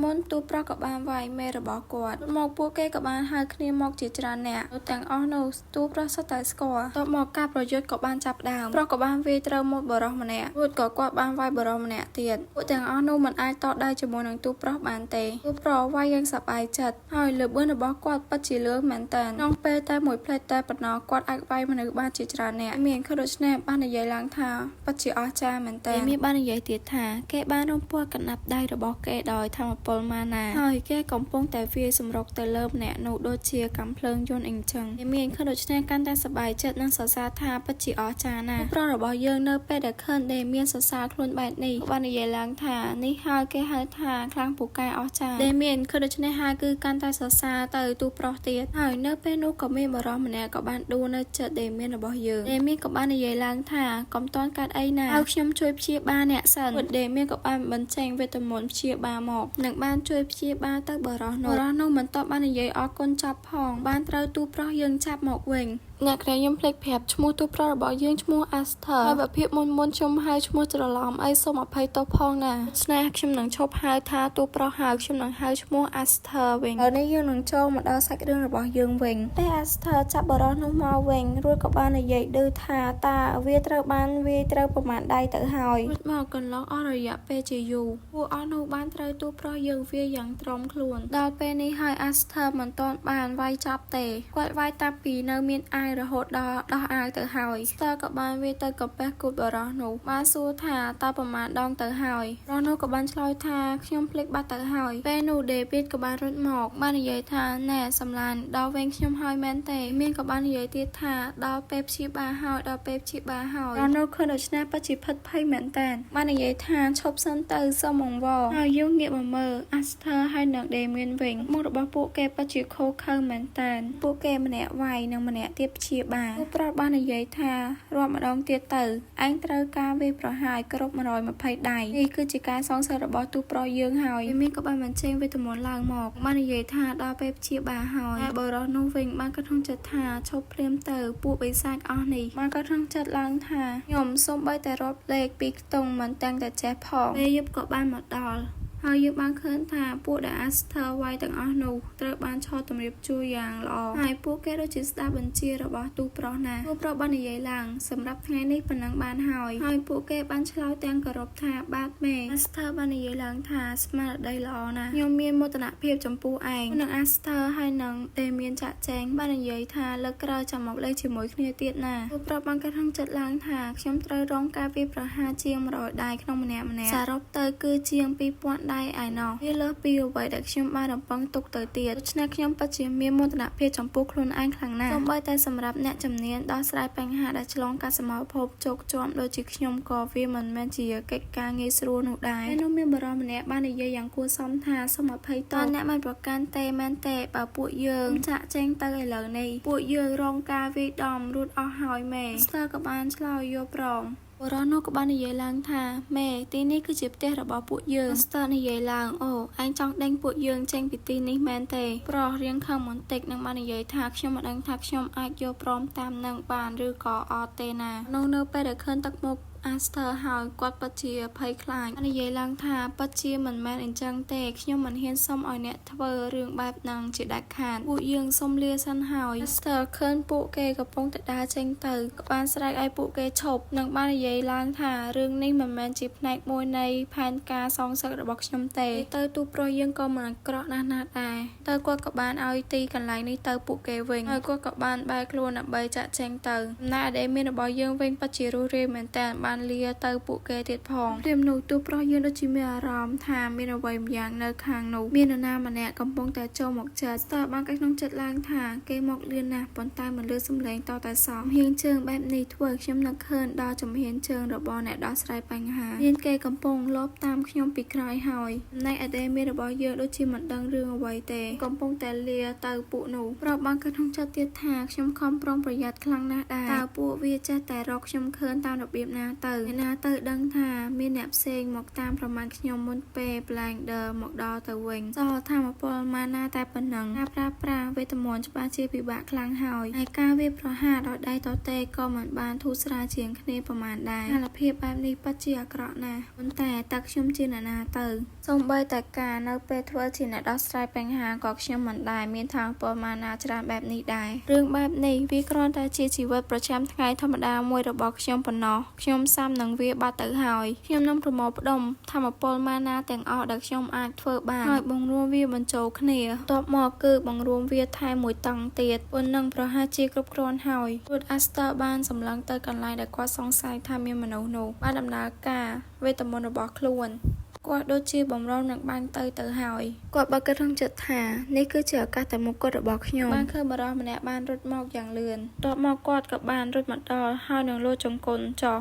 មុនទូប្រុសក៏បានវាយមេរបស់គាត់មកពួកគេក៏បានហៅគ្នាមកជាច្រើនអ្នកទាំងអស់នោះទូប្រុសសុទ្ធតែស្គាល់តបមកការប្រយុទ្ធក៏បានចាប់ដើមប្រុសក៏បានវាយត្រូវមកបរិសម្នាក់រួចក៏គាត់បានវាយបរិសម្នាក់ទៀតពួកទាំងអស់នោះមិនអាចតដៃជាមួយនឹងទូប្រុសបានទេទូប្រុសវាយយ៉ាងសប្បាយចិត្តហើយលើបឿនរបស់គាត់ពិតជាលឿនមែនតើក្នុងពេលតែមួយផ្លេតតែប៉ុណ្ណោះគាត់អាចវាយមនុស្សបានជាច្រើនអ្នកមានខុសដូច្នេះបាននិយាយឡើងថាពិតជាអស្ចារ្យមែនតើមានបាននិយាយទៀតថាគេបានរំពាស់កណ្ដាប់ដៃរបស់គេដោយធម្មពលម៉ាណាហើយគេកំពុងតែវាយសម្រុកទៅលើម្នាក់នោះដូចជាកាំភ្លើងយន្តអីចឹងមានឃើញដូច្នេះកាន់តែសប្បាយចិត្តនិងសរសើរថាពិតជាអស្ចារ្យណាស់ប្រុសរបស់យើងនៅពេលដែលឃើញដែលមានសរសើរខ្លួនបែបនេះបាននិយាយឡើងថានេះហើយគេហៅថាខ្លាំងពូកែអស្ចារ្យដែលមានឃើញដូច្នេះហើយគឺកាន់តែសរសើរទៅទូប្រុសទៀតហើយនៅពេលនោះក៏មានបរិសម្នាក់ក៏បានដួលនៅចិត្តដែលមានរបស់យើងដែលមានក៏បាននិយាយឡើងថាកុំតន់កាត់អីណាឲ្យខ្ញុំជួយព្យាបាលអ្នកសិនដែលមានក៏បានបញ្ចេញវេទមន្តព្យាបាលមកនិងបានជួយព្យាបាលទៅបរិសនោះមិនតបបាននិយាយអរគុណចាប់ផងបានត្រូវទូប្រុសយើងចាប់មកវិញអ្នកក្រែខ្ញុំភ្លេចប្រាប់ឈ្មោះទូប្រុសរបស់យើងឈ្មោះ Aster ហើយបើភាពមុនខ្ញុំហៅឈ្មោះច្រឡំអីសូមអភ័យទោសផងណាស្នេហ៍ខ្ញុំនឹងឈប់ហៅថាទូប្រុសហើយខ្ញុំនឹងហៅឈ្មោះ Aster វិញហើយនេះយើងនឹងចូលមកដល់សាច់រឿងរបស់យើងវិញតែ Aster ចាប់បរិសនោះមកវិញរួចក៏បាននិយាយដូចថាតាវាត្រូវបានវាត្រូវប្រមាណដៃទៅហើយរួចមកកន្លងអស់រយៈពេលជាយូរពួកអស់នោះបានត្រូវទូប្រុសយើងវាយ៉ាងទ្រាំខ្លួនដល់ពេលនេះហើយ Aster មិនទាន់បានវាយចប់ទេគាត់វាយតាំងពីនៅមានអាយរហូតដល់ដោះអាវទៅហើយស្ទើរក៏បានវាទៅកាពះគូតបរោះនោះបានសួរថាតើប្រមាណដងទៅហើយរស់នោះក៏បានឆ្លើយថាខ្ញុំភ្លេចបាត់ទៅហើយពេលនោះដេវីតក៏បានរត់មកបាននិយាយថាណែសំឡាញ់ដល់វិញខ្ញុំហើយមែនទេមានក៏បាននិយាយទៀតថាដល់ពេលព្យាបាលហើយដល់ពេលព្យាបាលហើយរស់នោះឃើញដូច្នេះពិតជាភិតភ័យមែនតើបាននិយាយថាឈប់សិនទៅសូមអង្វរហើយយើងងាកមកមើល Aster ហើយនឹងដេមៀនវិញមុខរបស់ពួកគេពិតជាខូខើមែនតើពួកគេម្នាក់វាយនិងម្នាក់ទៀតព្យាបាលទូប្រុសបាននិយាយថារាប់ម្ដងទៀតទៅឯងត្រូវការវាប្រហាយគ្រប់120ដៃនេះគឺជាការសងសឹករបស់ទូប្រុសយើងហើយមានក៏បានបញ្ចេញវេទមន្តឡើងមកបាននិយាយថាដល់ពេលព្យាបាលហើយបរិសនោះវិញបានក៏ក្នុងចិត្តថាឈប់ភ្លាមទៅពួកបិសាចអស់នេះបានក៏ក្នុងចិត្តឡើងថាខ្ញុំសូម្បីតែរាប់លេខពីខ្ទង់មិនទាំងតែចេះផងពេលយប់ក៏បានមកដល់ហើយយើងបានឃើញថាពួកដែល Aster វាយទាំងអស់នោះត្រូវបានឆោតតម្រៀបជួរយ៉ាងល្អហើយពួកគេដូចជាស្ដាប់បញ្ជារបស់ទូប្រុសណាទូប្រុសបាននិយាយឡើងសម្រាប់ថ្ងៃនេះប៉ុណ្ណឹងបានហើយពួកគេបានឆ្លើយទាំងគោរពថាបាទមេ Aster បាននិយាយឡើងថាស្មារតីល្អណាស់ខ្ញុំមានមោទនភាពចំពោះឯងនឹង Aster ហើយនឹងតែមានចាក់ចែងបាននិយាយថាលើកក្រោយចាំមកលេងជាមួយគ្នាទៀតណាទូប្រុសបានកាត់ក្នុងចិត្តឡើងថាខ្ញុំត្រូវរងការវាយប្រហារជាង100ដៃក្នុងម្នាក់សរុបទៅគឺជាង2000ដៃឯណោះវាលើសពីអ្វីដែលខ្ញុំបានរំពឹងទុកទៅទៀតដូច្នេះខ្ញុំពិតជាមានមោទនភាពចំពោះខ្លួនឯងខ្លាំងណាស់សូម្បីតែសម្រាប់អ្នកជំនាញដោះស្រាយបញ្ហាដែលឆ្លងកាត់សមរភពជោគជាំដូចជាខ្ញុំក៏វាមិនមែនជាកិច្ចការងាយស្រួលនោះដែរហើយនោះមានបរិសម្នាក់បាននិយាយយ៉ាងគួរសមថាសូមអភ័យទោសអ្នកមិនប្រកាន់ទេមែនទេបើពួកយើងចាក់ចែងទៅឥឡូវនេះពួកយើងរងការវាយដំរួចអស់ហើយមេស្ទើរក៏បានឆ្លើយយកប្រងបរិសនោះក៏បាននិយាយឡើងថាម៉ែទីនេះគឺជាផ្ទះរបស់ពួកយើងស្ទើរនិយាយឡើងអូឯងចង់ដេញពួកយើងចេញពីទីនេះមែនទេប្រុសរៀងខឹងបន្តិចនឹងបាននិយាយថាខ្ញុំមិនដឹងថាខ្ញុំអាចយកព្រមតាមនឹងបានឬក៏អត់ទេណានោះនៅពេលដែលឃើញទឹកមុខAster ហើយគាត់ពិតជាភ័យខ្លាចនិយាយឡើងថាពិតជាមិនមែនអញ្ចឹងទេខ្ញុំមិនហ៊ានសុំឲ្យអ្នកធ្វើរឿងបែបហ្នឹងជាដាច់ខាតពួកយើងសុំលាសិនហើយ Aster ឃើញពួកគេកំពុងតែដើរចេញទៅក៏បានស្រែកឲ្យពួកគេឈប់និងបាននិយាយឡើងថារឿងនេះមិនមែនជាផ្នែកមួយនៃផែនការសងសឹករបស់ខ្ញុំទេទៅទូប្រុសយើងក៏មិនអាក្រក់ណាស់ដែរទៅគាត់ក៏បានឲ្យទីកន្លែងនេះទៅពួកគេវិញហើយគាត់ក៏បានបែរខ្លួនដើម្បីចាក់ចេញទៅដំណើរដែលមានរបស់យើងវិញពិតជារស់រាយមែនតើ បានលាទៅពួកគេទៀតផងព្រាមនោះទូប្រុសយើងដូចជាមានអារម្មណ៍ថាមានអ្វីម្យ៉ាងនៅខាងនោះមាននរណាម្នាក់កំពុងតែចូលមកចាត់ស្ទើរបានក្នុងចិត្តឡើងថាគេមកលឿនណាស់ប៉ុន្តែមិនលឺសំឡេងតតែសោះហៀងជើងបែបនេះធ្វើខ្ញុំនឹកឃើញដល់ជំហានជើងរបស់អ្នកដោះស្រាយបញ្ហាមានគេកំពុងលបតាមខ្ញុំពីក្រោយហើយចំណែកអដេមានរបស់យើងដូចជាមិនដឹងរឿងអ្វីទេកំពុងតែលាទៅពួកនោះប្រាប់បានក្នុងចិត្តទៀតថាខ្ញុំខំប្រុងប្រយ័ត្នខ្លាំងណាស់ដែរតើពួកវាចេះតែរកខ្ញុំឃើញតាមរបៀបណាទៅដឹងថាមានអ្នកផ្សេងមកតាមប្រមាណខ្ញុំមុនពេល Blinder មកដល់ទៅវិញសល់ថាមពលម៉ាណាតែប៉ុណ្ណឹងការប្រើប្រាស់វេទមន្តច្បាស់ជាពិបាកខ្លាំងហើយហើយការវាប្រហារដល់ដៃទទេក៏មិនបានធូរស្រាលជាងគ្នាប្រមាណដែរហាលភាពបែបនេះពិតជាអាក្រក់ណាស់ប៉ុន្តែតើខ្ញុំជាអ្នកណាទៅសូម្បីតែការនៅពេលធ្វើជាអ្នកដោះស្រាយបញ្ហាក៏ខ្ញុំមិនដែរមានថាមពលម៉ាណាច្រើនបែបនេះដែររឿងបែបនេះវាគ្រាន់តែជាជីវិតប្រចាំថ្ងៃធម្មតាមួយរបស់ខ្ញុំប៉ុណ្ណោះខ្ញុំសាំនឹងវាបាត់ទៅហើយខ្ញុំនឹងប្រមូលផ្ដុំថាមពលម៉ាណាទាំងអស់ដែលខ្ញុំអាចធ្វើបានហើយបង្រួមវាបញ្ចូលគ្នាបន្ទាប់មកគឺបង្រួមវាថែមមួយតង់ទៀតប៉ុណ្ណឹងប្រហែលជាគ្រប់គ្រាន់ហើយរួច Aster បានសម្លឹងទៅកន្លែងដែលគាត់សង្ស័យថាមានមនុស្សនោះបានដំណើរការវេទមន្តរបស់ខ្លួនគាត់ដូចជាបំរុងនឹងបាញ់ទៅហើយគាត់បើគិតក្នុងចិត្តថានេះគឺជាឱកាសតែមួយគត់របស់ខ្ញុំបានឃើញបរិសម្នាក់បានរត់មកយ៉ាងលឿនបន្ទាប់មកគាត់ក៏បានរត់មកដល់ហើយនឹងលោតចង្គន់ចុះ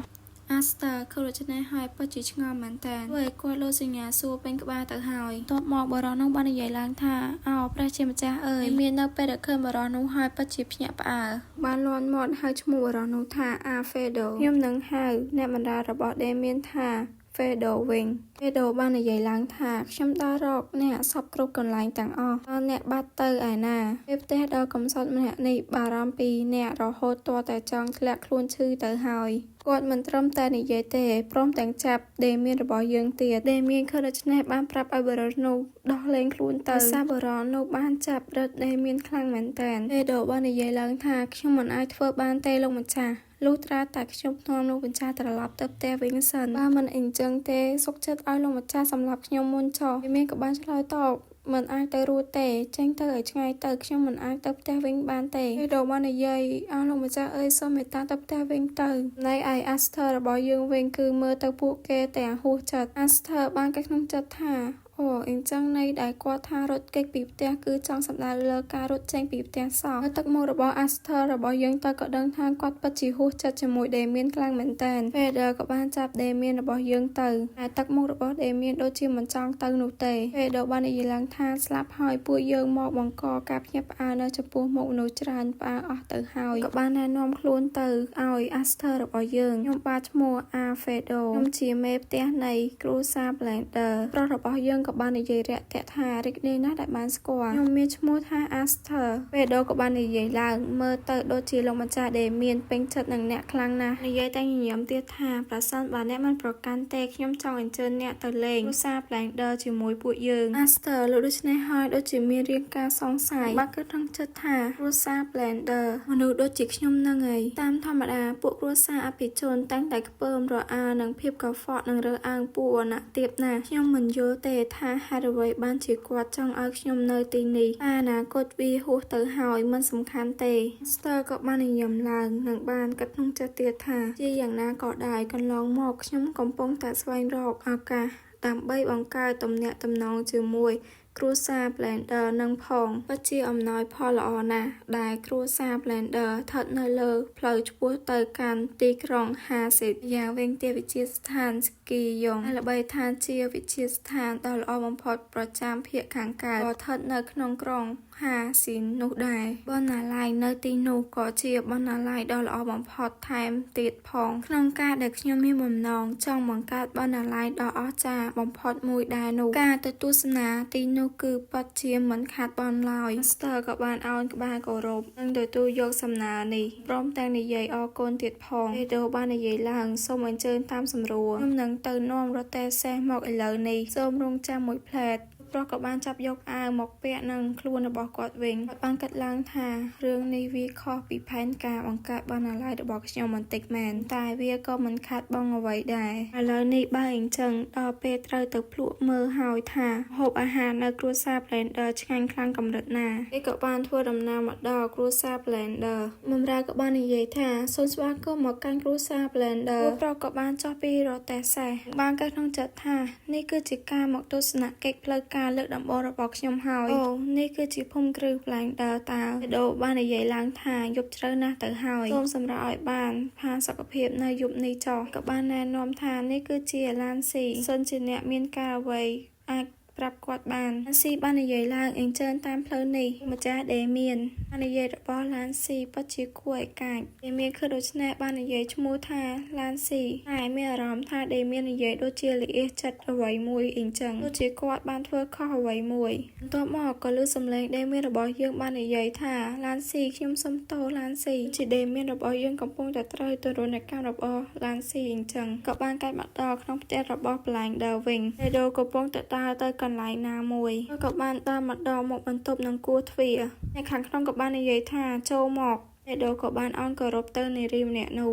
Aster ឃើញរចនាហើយពិតជាឆ្ងល់មែនតើធ្វើឲ្យគាត់លោតសញ្ញាសួរពេញក្បាលទៅហើយបន្ទាប់មកបរិសនោះបាននិយាយឡើងថាអោព្រះជាម្ចាស់អើយមាននៅពេលដែលឃើញបរិសនោះហើយពិតជាភ្ញាក់ផ្អើលបានលាន់មាត់ហៅឈ្មោះបរិសនោះថា Alfredo ខ្ញុំនឹងហៅអ្នកបណ្ដារបស់ដេមៀនថាFedo វិញ Fedo បាននិយាយឡើងថាខ្ញុំដើររកអ្នកសពគ្រប់កន្លែងទាំងអស់ដល់អ្នកបាត់ទៅឯណាពេលផ្ទះដល់កំសត់ម្នាក់នេះបារម្ភពីអ្នករហូតទាល់តែចង់ធ្លាក់ខ្លួនឈឺទៅហើយគាត់មិនត្រឹមតែនិយាយទេព្រមទាំងចាប់ដេមៀនរបស់យើងទៀតដេមៀនឃើញដូច្នេះបានប្រាប់ឲ្យបរិសនោះដោះលែងខ្លួនទៅសាបរិសនោះបានចាប់រឹតដេមៀនខ្លាំងមែនទែន Fedo បាននិយាយឡើងថាខ្ញុំមិនអាចធ្វើបានទេលោកម្ចាស់លុះត្រាតែខ្ញុំនាំលោកម្ចាស់ត្រឡប់ទៅផ្ទះវិញសិនបើមិនអីចឹងទេសុខចិត្តឲ្យលោកម្ចាស់សម្លាប់ខ្ញុំមុនចុះវាមានក៏បានឆ្លើយតបមិនអាចទៅរួចទេចេញទៅឲ្យឆ្ងាយទៅខ្ញុំមិនអាចទៅផ្ទះវិញបានទេពេលដូបាននិយាយអស់លោកម្ចាស់អើយសូមមេត្តាទៅផ្ទះវិញទៅណៃឯ Aster របស់យើងវិញគឺមើលទៅពួកគេទាំងហួសចិត្ត Aster បានកាត់ក្នុងចិត្តថាអូអញ្ចឹងន័យដែលគាត់ថារត់គេចពីផ្ទះគឺចង់សម្ដៅលើការរត់ចេញពីផ្ទះសោះហើយទឹកមុខរបស់ Aster របស់យើងទៅក៏ដឹងថាគាត់ពិតជាហួសចិត្តជាមួយដេមៀនខ្លាំងមែនតើFedo ក៏បានចាប់ដេមៀនរបស់យើងទៅតែទឹកមុខរបស់ដេមៀនដូចជាមិនចង់ទៅនោះទេFedo បាននិយាយឡើងថាស្លាប់ហើយពួកយើងមកបង្កការភ្ញាក់ផ្អើលនៅចំពោះមុខមនុស្សច្រើនផ្អើលអស់ទៅហើយក៏បានណែនាំខ្លួនទៅឲ្យ Aster របស់យើងខ្ញុំបាទឈ្មោះ Alfredo ខ្ញុំជាមេផ្ទះនៃគ្រួសារ Blinder ប្រុសរបស់យើងក៏បាននិយាយរាក់ទាក់ថារីករាយណាស់ដែលបានស្គាល់ខ្ញុំមានឈ្មោះថា Aster Fedo ក៏បាននិយាយឡើងមើលទៅដូចជាលោកម្ចាស់ដែលមានពេញចិត្តនឹងអ្នកខ្លាំងណាស់និយាយតែញញឹមទៀតថាប្រសិនបើអ្នកមិនប្រកាន់ទេខ្ញុំចង់អញ្ជើញអ្នកទៅលេងគ្រួសារ Blinder ជាមួយពួកយើង Aster លោកដូច្នេះហើយដូចជាមានរាងការសង្ស័យបាក់គិតក្នុងចិត្តថាគ្រួសារ Blinder មនុស្សដូចជាខ្ញុំនឹងឯងតាមធម្មតាពួកគ្រួសារអភិជនតែងតែខ្ពើមរអានឹងភាពកខ្វក់នឹងរើសអើងពួកវណ្ណៈទាបណាស់ខ្ញុំមិនយល់ទេថាហេតុអ្វីបានជាគាត់ចង់ឲ្យខ្ញុំនៅទីនេះតែអនាគតវាហួសទៅហើយមិនសំខាន់ទេ Aster ក៏បាននិយាយឡើងនិងបានគិតក្នុងចិត្តទៀតថាជាយ៉ាងណាក៏ដោយកន្លងមកខ្ញុំកំពុងតែស្វែងរកឱកាសដើម្បីបង្កើតទំនាក់ទំនងជាមួយគ្រួសារ Blinder នឹងផងពិតជាអំណោយផលល្អណាស់ដែលគ្រួសារ Blinder ស្ថិតនៅលើផ្លូវឆ្ពោះទៅកាន់ទីក្រុង Hazit យ៉ាងវិញទៀតវិទ្យាស្ថានស្គីយ៉ុងល្បីថាជាវិទ្យាស្ថានដ៏ល្អបំផុតប្រចាំភាគខាងកើតក៏ស្ថិតនៅក្នុងក្រុងHazit នោះដែរបណ្ណាល័យនៅទីនោះក៏ជាបណ្ណាល័យដ៏ល្អបំផុតថែមទៀតផងក្នុងការដែលខ្ញុំមានបំណងចង់បង្កើតបណ្ណាល័យដ៏អស្ចារ្យបំផុតមួយដែរនោះការទៅទស្សនាទីនោះគឺពិតជាមិនខាតបង់ឡើយ Aster ក៏បានឱនក្បាលគោរពនិងទទួលយកសំណើនេះព្រមទាំងនិយាយអរគុណទៀតផង Fedo បាននិយាយឡើងសូមអញ្ជើញតាមសម្រួលខ្ញុំនឹងទៅនាំរទេះសេះមកឥឡូវនេះសូមរងចាំមួយផ្លែត เพราะก็បានចាប់យកអាវមកពាក់នឹងខ្លួនរបស់គាត់វិញគាត់បានកាត់ឡើងថារឿងនេះវាខុសពីផែនការបង្កើតបណ្ណាល័យរបស់ខ្ញុំបន្តិចមែនតែវាក៏មិនខាតបង់អ្វីដែរឥឡូវនេះបើអញ្ចឹងដល់ពេលត្រូវទៅភ្លក់មើលហើយថាហូបអាហារនៅគ្រួសារ Blender ឆ្ងាញ់ខ្លាំងកម្រិតណាគេក៏បានធ្វើដំណើរមកដល់គ្រួសារ Blender បម្រើក៏បាននិយាយថាសូមស្វាគមន៍មកកាន់គ្រួសារ Blender ប្រុសក៏បានចុះពីរទេះសេះបានកើតក្នុងចិត្តថានេះគឺជាការមកទស្សនកិច្ចផ្លូវការលើកដំបូងរបស់ខ្ញុំហើយអូនេះគឺជាភូមិគ្រឹះ Blender តើដូបាននិយាយឡើងថាយប់ជ្រៅណាស់ទៅហើយសូមសម្រាប់ឲ្យបានផាសុខភាពនៅយប់នេះចុះក៏បានណែនាំថានេះគឺជាឡានស៊ីសិនជាអ្នកមានការអ្វីអាចប្រាប់គាត់បានឡានស៊ីបាននិយាយឡើងអញ្ជើញតាមផ្លូវនេះម្ចាស់ដេមៀនបាននិយាយរបស់ឡានស៊ីពិតជាគួរឲ្យកាចដេមៀនឃើញដូច្នេះបាននិយាយឈ្មោះថាឡានស៊ីតែមានអារម្មណ៍ថាដេមៀននិយាយដូចជាល្អិតចិត្តអ្វីមួយអញ្ចឹងដូចជាគាត់បានធ្វើខុសអ្វីមួយបន្ទាប់មកក៏លើសំឡេងដេមៀនរបស់យើងបាននិយាយថាឡានស៊ីខ្ញុំសុំទោសឡានស៊ីជាដេមៀនរបស់យើងកំពុងតែត្រូវទរណកម្មរបស់ឡានស៊ីអញ្ចឹងក៏បានកាច់មកដល់ក្នុងផ្ទះរបស់ Blender វិញេដូកំពុងតែដើរទៅកន្លែងណាមួយក៏បានដើរមកដល់មុខបន្ទប់នឹងគួរទ្វារអ្នកខាងក្នុងក៏បាននិយាយថាចូលមកេដូក៏បានអោនគោរពទៅនារីម្នាក់នោះ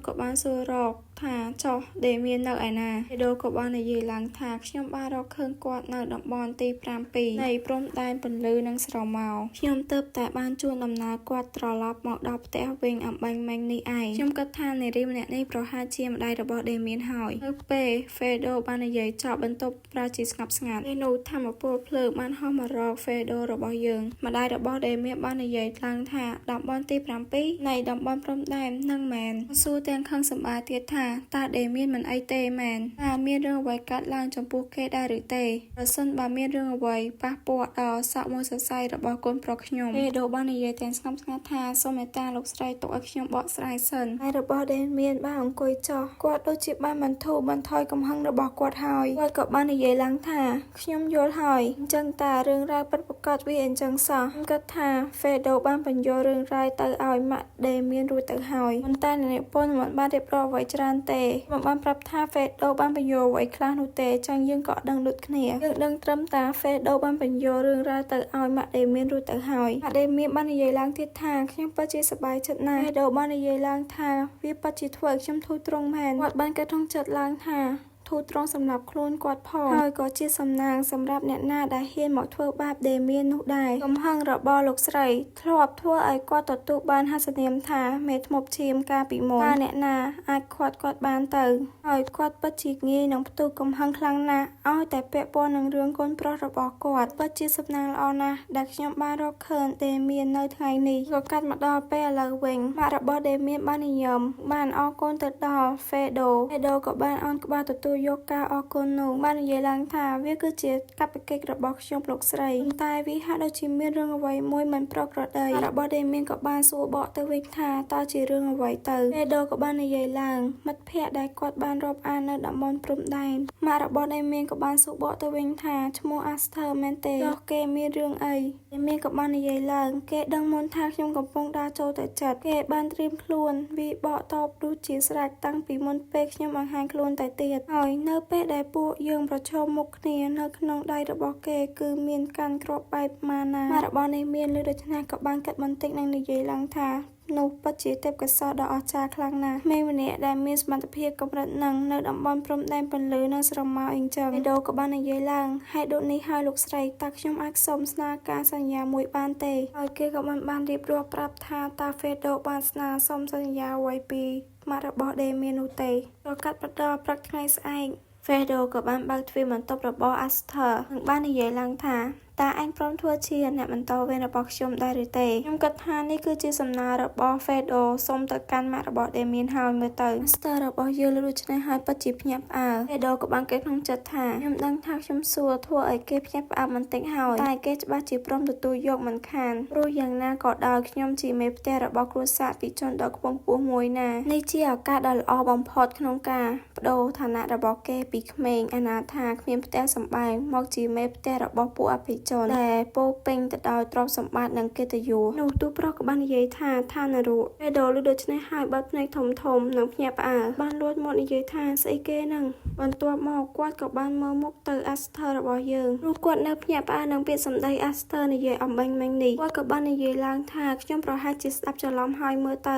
ក៏បានសួររកថាចុះដេមៀននៅឯណាេដូក៏បាននិយាយឡើងថាខ្ញុំបានរកឃើញគាត់នៅតំបន់ទី7នៃព្រំដែនពន្លឺនិងស្រមោលខ្ញុំទើបតែបានជួនដំណើរគាត់ត្រឡប់មកដល់ផ្ទះវិញអំបញ្ញមិញនេះឯងខ្ញុំគិតថានារីម្នាក់នេះប្រហែលជាម្ដាយរបស់ដេមៀនហើយនៅពេលហ្វេដូបាននិយាយចប់បន្ទប់ប្រើជាស្ងប់ស្ងាត់ពេលនោះធម្មពលភ្លើងបានហោះមករកហ្វេដូរបស់យើងម្ដាយរបស់ដេមៀនបាននិយាយឡើងថាតំបន់ទី7នៃតំបន់ព្រំដែននឹងមែនសួរទាំងខឹងសម្បាទៀតថាតើដេមៀនមិនអីទេមែនតើមានរឿងអ្វីកើតឡើងចំពោះគេដែរឬទេប្រសិនបើមានរឿងអ្វីប៉ះពាល់ដល់សក់មួយសរសៃរបស់កូនប្រុសខ្ញុំពេលដូបាននិយាយទាំងស្ងប់ស្ងាត់ថាសូមមេត្តាលោកស្រីទុកឲ្យខ្ញុំបកស្រាយសិនហើយរបស់ដេមៀនបានអង្គុយចុះគាត់ដូចជាបានបន្ធូរបន្ថយកំហឹងរបស់គាត់ហើយគាត់ក៏បាននិយាយឡើងថាខ្ញុំយល់ហើយអញ្ចឹងតើរឿងរ៉ាវពិតប្រាកដវាអញ្ចឹងសោះខ្ញុំគិតថាហ្វេដូបានបញ្យល់រឿងរ៉ាវទៅឲ្យម៉ាក់ដេមៀនរួចទៅហើយប៉ុន្តែអ្នកពន្ធមិនបានរៀបរាប់អ្វីច្រើនទេមិនបានប្រាប់ថាហ្វេដូបានបញ្យល់អ្វីខ្លះនោះទេចឹងយើងក៏ដឹងដូចគ្នាយើងដឹងត្រឹមតែហ្វេដូបានបញ្យល់រឿងរ៉ាវទៅឲ្យម៉ាក់ដេមៀនរួចទៅហើយម៉ាក់ដេមៀនបាននិយាយឡើងទៀតថាខ្ញុំពិតជាសប្បាយចិត្តណាស់ហ្វេដូបាននិយាយឡើងថាវាពិតជាធ្វើឲ្យខ្ញុំធូរទ្រង់មែនគាត់បានកើតក្នុងចិត្តឡើងថាធូរទ្រង់សម្រាប់ខ្លួនគាត់ផងហើយក៏ជាសំណាងសម្រាប់អ្នកណាដែលហ៊ានមកធ្វើបាបដេមៀននោះដែរកំហឹងរបស់លោកស្រីធ្លាប់ធ្វើឲ្យគាត់ទទួលបានហសនាមថាមេធ្មប់ឈាមកាលពីមុនតើអ្នកណាអាចខាត់គាត់បានទៅហើយគាត់ពិតជាងាយនឹងផ្ទុះកំហឹងខ្លាំងណាស់ឲ្យតែពាក់ព័ន្ធនឹងរឿងកូនប្រុសរបស់គាត់ពិតជាសំណាងល្អណាស់ដែលខ្ញុំបានរកឃើញដេមៀននៅថ្ងៃនេះក៏កាត់មកដល់ពេលឥឡូវវិញម៉ាក់របស់ដេមៀនបាននិយមបានអរគុណទៅដល់ហ្វេដូក៏បានអោនក្បាលទទួលយកការអរគុណនោះបាននិយាយឡើងថាវាគឺជាកាតព្វកិច្ចរបស់ខ្ញុំលោកស្រីតែវាហាក់ដូចជាមានរឿងអ្វីមួយមិនប្រក្រតីរបស់ដេមៀនក៏បានសួរបកទៅវិញថាតើជារឿងអ្វីទៅដូក៏បាននិយាយឡើងមិត្តភ័ក្តិដែលគាត់បានរាប់អាននៅតំបន់ព្រំដែនម៉ាក់របស់ដេមៀនក៏បានសួរបកទៅវិញថាឈ្មោះ Aster មែនទេចុះគេមានរឿងអីដេមៀនក៏បាននិយាយឡើងគេដឹងមុនថាខ្ញុំកំពុងដើរចូលទៅចិត្តគេបានត្រៀមខ្លួនវាបកតបដូចជាស្រេចតាំងពីមុនពេលខ្ញុំបង្ហាញខ្លួនតែទៀតហើយនៅពេលដែលពួកយើងប្រឈមមុខគ្នានៅក្នុងដៃរបស់គេគឺមានកាន់គ្រាប់បែបម៉ាណាម៉ារបស់នេះមានលើដូច្នេះក៏បានកាត់បន្តិចនិងនិយាយឡើងថានោះពិតជាទេពកោសល្យដ៏អស្ចារ្យខ្លាំងណាស់ក្មេងម្នាក់ដែលមានសមត្ថភាពកម្រិតនឹងនៅតំបន់ព្រំដែនពន្លឺនិងស្រមោលអីចឹងដូក៏បាននិយាយឡើងហេតុដូចនេះហើយលោកស្រីតើខ្ញុំអាចសុំស្នើការសន្យាមួយបានទេហើយគេក៏បានរៀបរាប់ប្រាប់ថាតើហ្វេដូបានស្នើសុំសន្យាអ្វីពីម៉ាក់របស់ដេមៀននោះទេក៏កាត់បន្តព្រឹកថ្ងៃស្អែកហ្វេដូក៏បានបើកទ្វារបន្ទប់របស់ Aster និងបាននិយាយឡើងថាតើអញព្រមធ្វើជាអ្នកបន្តវេនរបស់ខ្ញុំដែរឬទេខ្ញុំគិតថានេះគឺជាសំណើរបស់ហ្វេដូសូមទៅកាន់ម៉ាក់របស់ដេមៀនហើយមើលទៅ Aster របស់យើងលើដូច្នេះហើយពិតជាភ្ញាក់ផ្អើលហ្វេដូក៏បានគិតក្នុងចិត្តថាខ្ញុំដឹងថាខ្ញុំសួរធ្វើឲ្យគេភ្ញាក់ផ្អើលបន្តិចហើយតែគេច្បាស់ជាព្រមទទួលយកមិនខានព្រោះយ៉ាងណាក៏ដោយខ្ញុំជាមេផ្ទះរបស់គ្រួសារពីជនដ៏ខ្ពង់ខ្ពស់មួយណានេះជាឱកាសដ៏ល្អបំផុតក្នុងការបដូរឋានៈរបស់គេពីក្មេងអនាថាគ្មានផ្ទះសម្បែងមកជាមេផ្ទះរបស់ពួកអភិ ជនដែលពោពេញទៅដោយទ្រព្យសម្បត្តិនិងកិត្តិយសនោះទូប្រុសក៏បាននិយាយថាណារុពេលដូលឺដូច្នេះហើយបាត់ភ្នែកធំនិងភ្ញាក់ផ្អើលបានលួចមកនិយាយថាស្អីគេនឹងបន្ទាប់មកគាត់ក៏បានមើលមុខទៅអាស្ទើរបស់យើងព្រោះគាត់នៅភ្ញាក់ផ្អើលនឹងពាក្យសម្ដីអាស្ទើនិយាយអំបញ្ញមិញនេះគាត់ក៏បាននិយាយឡើងថាខ្ញុំប្រហែលជាស្ដាប់ច្រឡំហើយមើលទៅ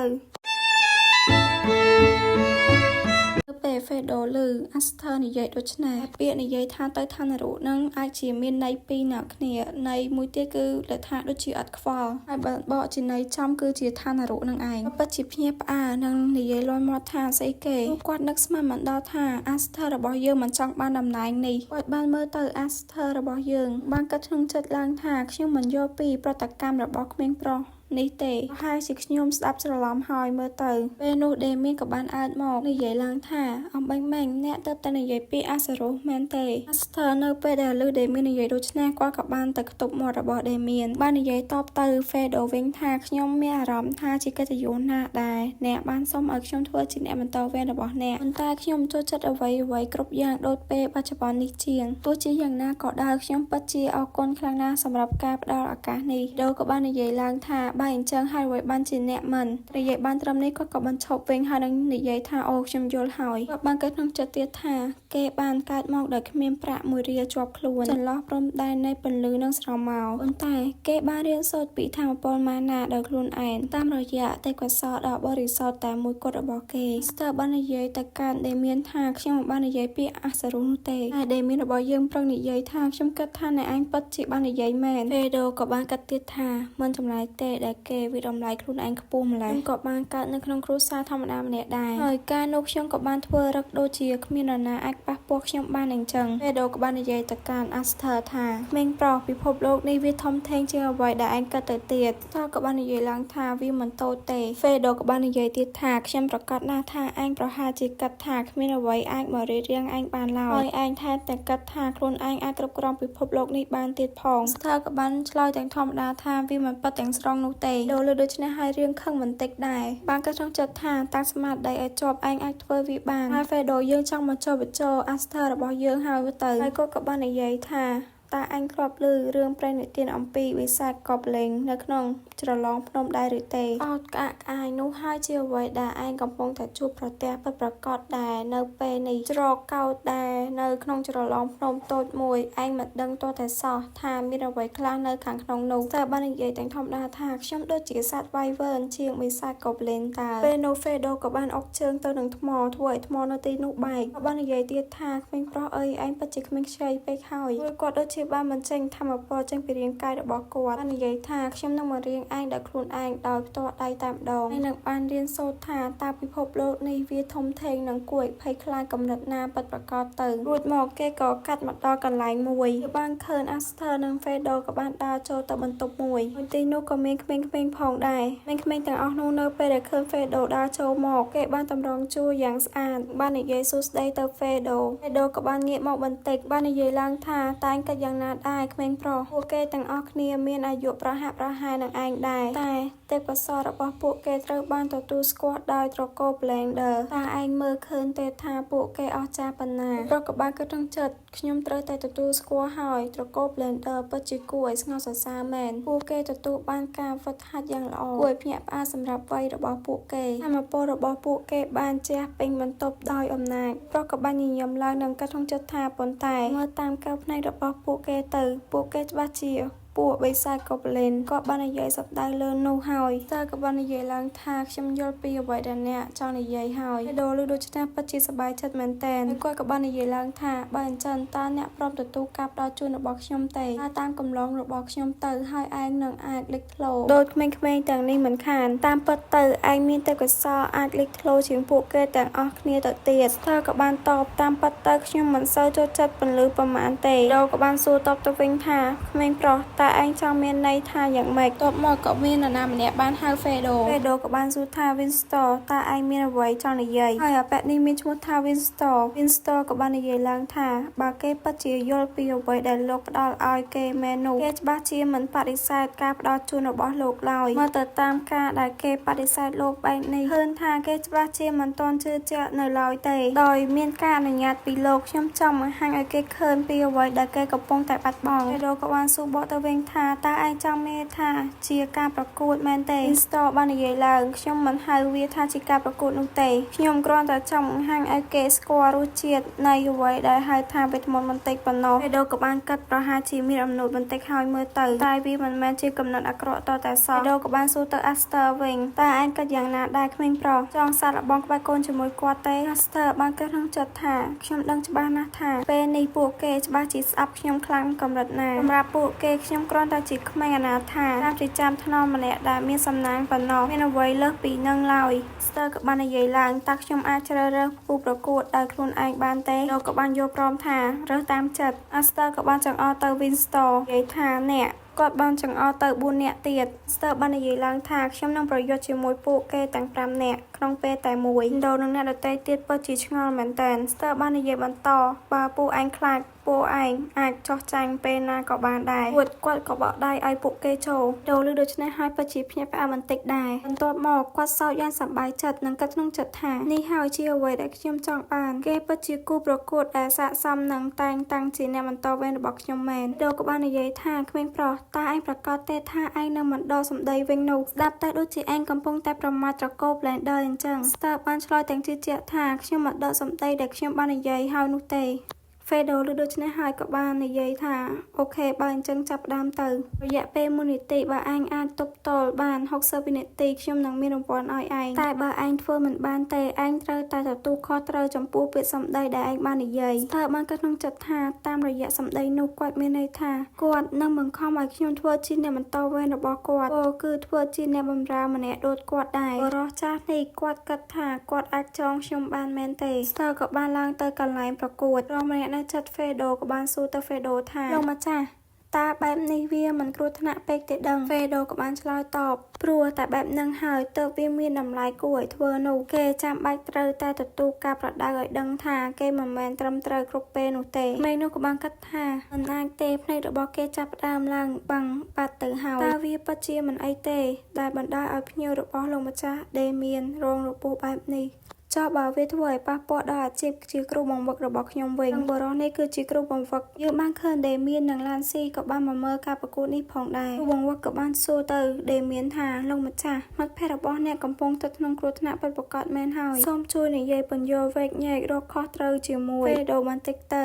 ពេលហ្វេដូលឺអាស្ទើនិយាយដូច្នេះពាក្យនិយាយថាទៅឋានរុនឹងអាចជាមានន័យពីរអ្នកគ្នាន័យមួយទៀតគឺលើថាដូចជាអត់ខ្វល់ហើយបើបកជាន័យចំគឺជាឋានរុនឹងឯងពិតជាភ្ញាក់ផ្អើលនិងនិយាយលន់មាត់ថាស្អីគេគាត់នឹកស្មានមិនដល់ថាអាស្ទើរបស់យើងមិនចង់បានតំណែងនេះគាត់បានមើលទៅអាស្ទើរបស់យើងបានគិតក្នុងចិត្តឡើងថាខ្ញុំមិនយល់ពីប្រតិកម្មរបស់ក្មេងប្រុសនេះទេហើយជាខ្ញុំស្ដាប់ច្រឡំហើយមើលទៅពេលនោះដេមៀនក៏បានអើតមកនិយាយឡើងថាអំបញ្ញមិញអ្នកទៅតែនិយាយពីអាសារុសមែនទេអាស្ទើនៅពេលដែលឮដេមៀននិយាយដូច្នេះគាត់ក៏បានទៅខ្ទប់មាត់របស់ដេមៀនបាននិយាយតបទៅហ្វេដូវិញថាខ្ញុំមានអារម្មណ៍ថាជាកិត្តិយសណាស់ដែរអ្នកបានសុំឲ្យខ្ញុំធ្វើជាអ្នកបន្តវេនរបស់អ្នកប៉ុន្តែខ្ញុំចូលចិត្តអ្វីគ្រប់យ៉ាងដូចពេលបច្ចុប្បន្ននេះជាងទោះជាយ៉ាងណាក៏ដោយខ្ញុំពិតជាអរគុណខ្លាំងណាស់សម្រាប់ការផ្ដល់ឱកាសនេះដូក៏បាននិយាយឡើងថាបើអញ្ចឹងហើយវាបានជាអ្នកមិននិយាយបានត្រឹមនេះគាត់ក៏បានឈប់វិញហើយនឹងនិយាយថាអូខ្ញុំយល់ហើយគាត់បានកើតក្នុងចិត្តទៀតថាគេបានកើតមកដោយគ្មានប្រាក់មួយរៀលជាប់ខ្លួនចន្លោះព្រំដែននៃពន្លឺនិងស្រមោលប៉ុន្តែគេបានរៀនសូត្រពីធម៌ពលម៉ាណាដោយខ្លួនឯងតាមរយៈទេពកោសល្យដ៏បរិសុទ្ធតែមួយគត់របស់គេស្ទើរបាននិយាយទៅកាន់ដែលមានថាខ្ញុំមិនបាននិយាយពីអាសារុសនោះទេហើយដែលមានរបស់យើងប្រឹងនិយាយថាខ្ញុំគិតថាអ្នកឯងពិតជាបាននិយាយមែនពេដូក៏បានកាត់ទៀតថាមិនចម្លែកទេដែលគេវិតម្លៃខ្លួនឯងខ្ពស់ម្ល៉េះក៏បានកើតនៅក្នុងគ្រួសារធម្មតាម្នាក់ដែរហើយការនោះខ្ញុំក៏បានធ្វើរឹកដូចជាគ្មាននរណាអាចប៉ះពាល់ខ្ញុំបានអញ្ចឹងពេដូក៏បាននិយាយទៅកាន់អាស្ទើថាក្មេងប្រុសពិភពលោកនេះវាធំធេងជាងអ្វីដែលឯងគិតទៅទៀតតើក៏បាននិយាយឡើងថាវាមិនតូចទេហ្វេដូក៏បាននិយាយទៀតថាខ្ញុំប្រកាសណាស់ថាឯងប្រហែលជាគិតថាគ្មានអ្វីអាចមករារាំងឯងបានឡើយហើយឯងថែមទាំងគិតថាខ្លួនឯងអាចគ្រប់គ្រងពិភពលោកនេះបានទៀតផងស្ទើក៏បានឆ្លើយទាំងធម្មតាថាវាមិនពិតទាំងស្រុងនោះទេដូលើដូច្នេះហើយរឿងខឹងបន្តិចដែរបានក៏ចង់ចិត្តថាតាំងស្មារតីឲ្យជាប់ឯងអាចធ្វើវាបានហើយហ្វេដូយើងចង់មកចូលបញ្ចូលអាស្ទើរបស់យើងហើយទៅហើយគាត់ក៏បាននិយាយថាតើអញធ្លាប់ឮរឿងព្រេងនិទានអំពីវិសាចកបលេងនៅក្នុងច្រឡងភ្នំដែរឬទេអោតក្អាកក្អាយនោះហើយជាអ្វីដែលឯងកំពុងតែជួបប្រទះពិតប្រាកដដែរនៅពេលនេះច្រកកោតដែរនៅក្នុងច្រឡងភ្នំតូចមួយឯងមិនដឹងទាល់តែសោះថាមានអ្វីខ្លះនៅខាងក្នុងនោះតើបាននិយាយទាំងធម្មតាថាខ្ញុំដូចជាសត្វវាយវើជាងវិសាចកបលេងតើពេលនោះហ្វេដូក៏បានអុកជើងទៅនឹងថ្មធ្វើឲ្យថ្មនៅទីនោះបែកក៏បាននិយាយទៀតថាក្មេងប្រុសអើយឯងពិតជាក្មេងខ្ចីពេកហើយគាត់ដូចជាបានបញ្ចេញធម្មពលចេញពីរាងកាយរបស់គាត់បាននិយាយថាខ្ញុំនឹងមករៀងឯងដោយខ្លួនឯងដោយផ្ទាល់ដៃតែម្ដងហើយនឹងបានរៀនសូត្រថាតើពិភពលោកនេះវាធំធេងនិងគួរឲ្យភ័យខ្លាចកំណត់ណាពិតប្រាកដទៅរួចមកគេក៏កាត់មកដល់កន្លែងមួយគឺបានឃើញអាស្ទើនិងហ្វេដូក៏បានដើរចូលទៅបន្ទប់មួយទីនោះក៏មានក្មេងៗផងដែរក្មេងៗទាំងអស់នោះនៅពេលដែលឃើញហ្វេដូដើរចូលមកគេបានតម្រង់ជួរយ៉ាងស្អាតបាននិយាយសួស្ដីទៅហ្វេដូក៏បានងាកមកបន្តិចបាននិយាយឡើងថាតែងគិតយ៉ាងណាដែរក្មេងប្រុសពួកគេទាំងអស់គ្នាមានអាយុប្រហាក់ប្រហែលនឹងឯងដែរតែទេពកោសល្យរបស់ពួកគេត្រូវបានទទួលស្គាល់ដោយត្រកូល Blender តើឯងមើលឃើញទេថាពួកគេអស្ចារ្យប៉ុណ្ណាប្រកបបានគិតក្នុងចិត្តខ្ញុំត្រូវតែទទួលស្គាល់ហើយត្រកូល Blender ពិតជាគួរឲ្យស្ងើចសរសើរមែនពួកគេទទួលបានការហ្វឹកហាត់យ៉ាងល្អគួរឲ្យភ្ញាក់ផ្អើលសម្រាប់វ័យរបស់ពួកគេធម៌ពលរបស់ពួកគេបានជះពេញបន្ទប់ដោយអំណាចប្រកបបានញញឹមឡើងនឹងគិតក្នុងចិត្តថាប៉ុន្តែមើលតាមកែវភ្នែករបស់ពួកគេទៅពួកគេច្បាស់ជាពួកបិសាចកបលេនក៏បាននិយាយសម្ដៅលើនោះហើយតើក៏បាននិយាយឡើងថាខ្ញុំយល់ពីអ្វីដែលអ្នកចង់និយាយហើយដូលឺដូច្នេះពិតជាសប្បាយចិត្តមែនទែនគាត់ក៏បាននិយាយឡើងថាបើអញ្ចឹងតើអ្នកព្រមទទួលការផ្ដល់ជូនរបស់ខ្ញុំទេតាមកំឡុងរបស់ខ្ញុំទៅហើយឯងនឹងអាចលេចធ្លោដូចក្មេងៗទាំងនេះមិនខានតាមពិតទៅឯងមានទេពកោសល្យអាចលេចធ្លោជាងពួកគេទាំងអស់គ្នាទៅទៀតតើក៏បានតបតាមពិតទៅខ្ញុំមិនសូវចូលចិត្តពន្លឺប្រមាណទេដូក៏បានសួរតបទៅវិញថាក្មេងប្រុសតើ ឯងចង់មានន័យថាយ៉ាងម៉េចតបមកក៏មាននរណាម្នាក់បានហៅ Fedo ក៏បានសួរថា Winston តើឯងមានអ្វីចង់និយាយហើយអាប៉ែតនេះមានឈ្មោះថា Winston ក៏បាននិយាយឡើងថាបើគេពិតជាយល់ពីអ្វីដែលលោកផ្ដល់ឲ្យគេមែននោះគេច្បាស់ជាមិនបដិសេធការផ្ដល់ជូនរបស់លោកឡើយមើលទៅតាមការដែលគេបដិសេធលោកបែបនេះឃើញថាគេច្បាស់ជាមិនទាន់ជឿជាក់នៅឡើយទេដោយមានការអនុញ្ញាតពីលោកខ្ញុំចង់បង្ហាញឲ្យគេឃើញពីអ្វីដែលគេកំពុងតែបាត់បង់Fedoក៏បានសួរបកទៅវិញថាតើឯងចង់មានថាជាការប្រកួតមែនទេ Winston បាននិយាយឡើងខ្ញុំមិនហៅវាថាជាការប្រកួតនោះទេខ្ញុំគ្រាន់តែចង់បង្ហាញឲ្យគេស្គាល់រសជាតិនៃអ្វីដែលហៅថាវេទមន្តបន្តិចប៉ុណ្ណោះFedoក៏បានកាត់ប្រហែលជាមានអំណួតបន្តិចហើយមើលទៅតែវាមិនមែនជាកំណត់អាក្រក់តតែសោះFedoក៏បានសួរទៅ Aster វិញតើឯងគិតយ៉ាងណាដែរក្មេងប្រុសចង់សាកល្បងក្បែរកូនជាមួយគាត់ទេ Aster បានគិតក្នុងចិត្តថាខ្ញុំដឹងច្បាស់ណាស់ថាពេលនេះពួកគេច្បាស់ជាស្អប់ខ្ញុំខ្លាំងកម្រិតណាសម្រាប់ពួកគេខ្ញុំគ្រាន់តែជាក្មេងអនាថាតាមជាចាំថ្នមម្នាក់ដែលមានសំណាងប៉ុណ្ណោះមានអ្វីលើសពីនឹងឡើយ Aster ក៏បាននិយាយឡើងតើខ្ញុំអាចជ្រើសរើសគូប្រកួតដោយខ្លួនឯងបានទេលោកក៏បានយល់ព្រមថារើសតាមចិត្ត Aster ក៏បានចង្អុលទៅ Winston និយាយថាអ្នកគាត់បានចង្អុលទៅ4នាក់ទៀត Aster បាននិយាយឡើងថាខ្ញុំនឹងប្រយុទ្ធជាមួយពួកគេទាំង5នាក់ក្នុងពេលតែមួយដូននឹងអ្នកដទៃទៀតពិតជាឆ្ងល់មែនតើ Aster បាននិយាយបន្តបើពួកឯងខ្លាចពួកឯងអាចចោះចាញ់ពេលណាក៏បានដែរគាត់ក៏បកដៃឲ្យពួកគេចូលដូរដូច្នេះហើយពិតជាភ្ញាក់ផ្អើលបន្តិចដែរបន្ទាប់មកគាត់សោកយ៉ាងសប្បាយចិត្តនិងគិតក្នុងចិត្តថានេះហើយជាអ្វីដែលខ្ញុំចង់បានគេពិតជាគូប្រកួតដែលស័ក្តិសមនឹងតែងតាំងជាអ្នកបន្តវេនរបស់ខ្ញុំមែនដូរក៏បាននិយាយថាក្មេងប្រុសតើឯងប្រកាសទេថាឯងនឹងមិនដកសម្ដីវិញនោះស្ដាប់តែដូចជាឯងកំពុងតែប្រមាថត្រកូល Blender អញ្ចឹង Star បានឆ្លើយទាំងជឿជាក់ថាខ្ញុំមិនដកសម្ដីដែលខ្ញុំបាននិយាយហើយនោះទេFedo ឬដូច្នេះហើយក៏បាននិយាយថាអូខេបើអញ្ចឹងចាប់ផ្ដើមទៅរយៈពេល1នាទីបើឯងអាចទប់ទល់បាន60វិនាទីខ្ញុំនឹងមានរង្វាន់ឲ្យឯងតែបើឯងធ្វើមិនបានទេឯងត្រូវតែទទួលខុសត្រូវចំពោះពាក្យសម្ដីដែលឯងបាននិយាយតើបានគិតក្នុងចិត្តថាតាមរយៈសម្ដីនោះគាត់មានន័យថាគាត់នឹងបង្ខំឲ្យខ្ញុំធ្វើជាអ្នកបន្តវេនរបស់គាត់គឺធ្វើជាអ្នកបម្រើម្នាក់ដូចគាត់ដែរបរិះចាស់នេះគាត់គិតថាគាត់អាចចងខ្ញុំបានមែនទេ Star ក៏បានឡើងទៅកន្លែងប្រកួតរងម្នាក់ចិត្ត Fedo ក៏បានសួរទៅ Fedo ថាលោកម្ចាស់តើបែបនេះវាមិនគ្រោះថ្នាក់ពេកទេដឹង Fedo ក៏បានឆ្លើយតបព្រោះតែបែបហ្នឹងហើយទើបវាមានតម្លៃគួរឲ្យធ្វើនោះគេចាំបាច់ត្រូវតែទទួលការប្រដៅឲ្យដឹងថាគេមិនមែនត្រឹមត្រូវគ្រប់ពេលនោះទេមេនោះក៏បានគិតថាមិនអាចទេភ្នែករបស់គេចាប់ផ្ដើមឡើងបាំងបាត់ទៅហើយតើវាពិតជាមិនអីទេដែលបណ្ដាលឲ្យភ្ញៀវរបស់លោកម្ចាស់ដេមៀនរងរបួសបែបនេះចុះបើវាធ្វើឲ្យប៉ះពាល់ដល់អាជីពជាគ្រូបង្វឹករបស់ខ្ញុំវិញបរិះនេះគឺជាគ្រូបង្វឹកយើងបានឃើញដេមៀននិងឡានស៊ីក៏បានមកមើលការប្រកួតនេះផងដែរគ្រូបង្វឹកក៏បានសួរទៅដេមៀនថាលោកម្ចាស់មិត្តភ័ក្តិរបស់អ្នកកំពុងស្ថិតក្នុងគ្រោះថ្នាក់ពិតប្រាកដមែនហើយសូមជួយនិយាយពន្យល់វែកញែករកខុសត្រូវជាមួយFedoបន្តិចទៅ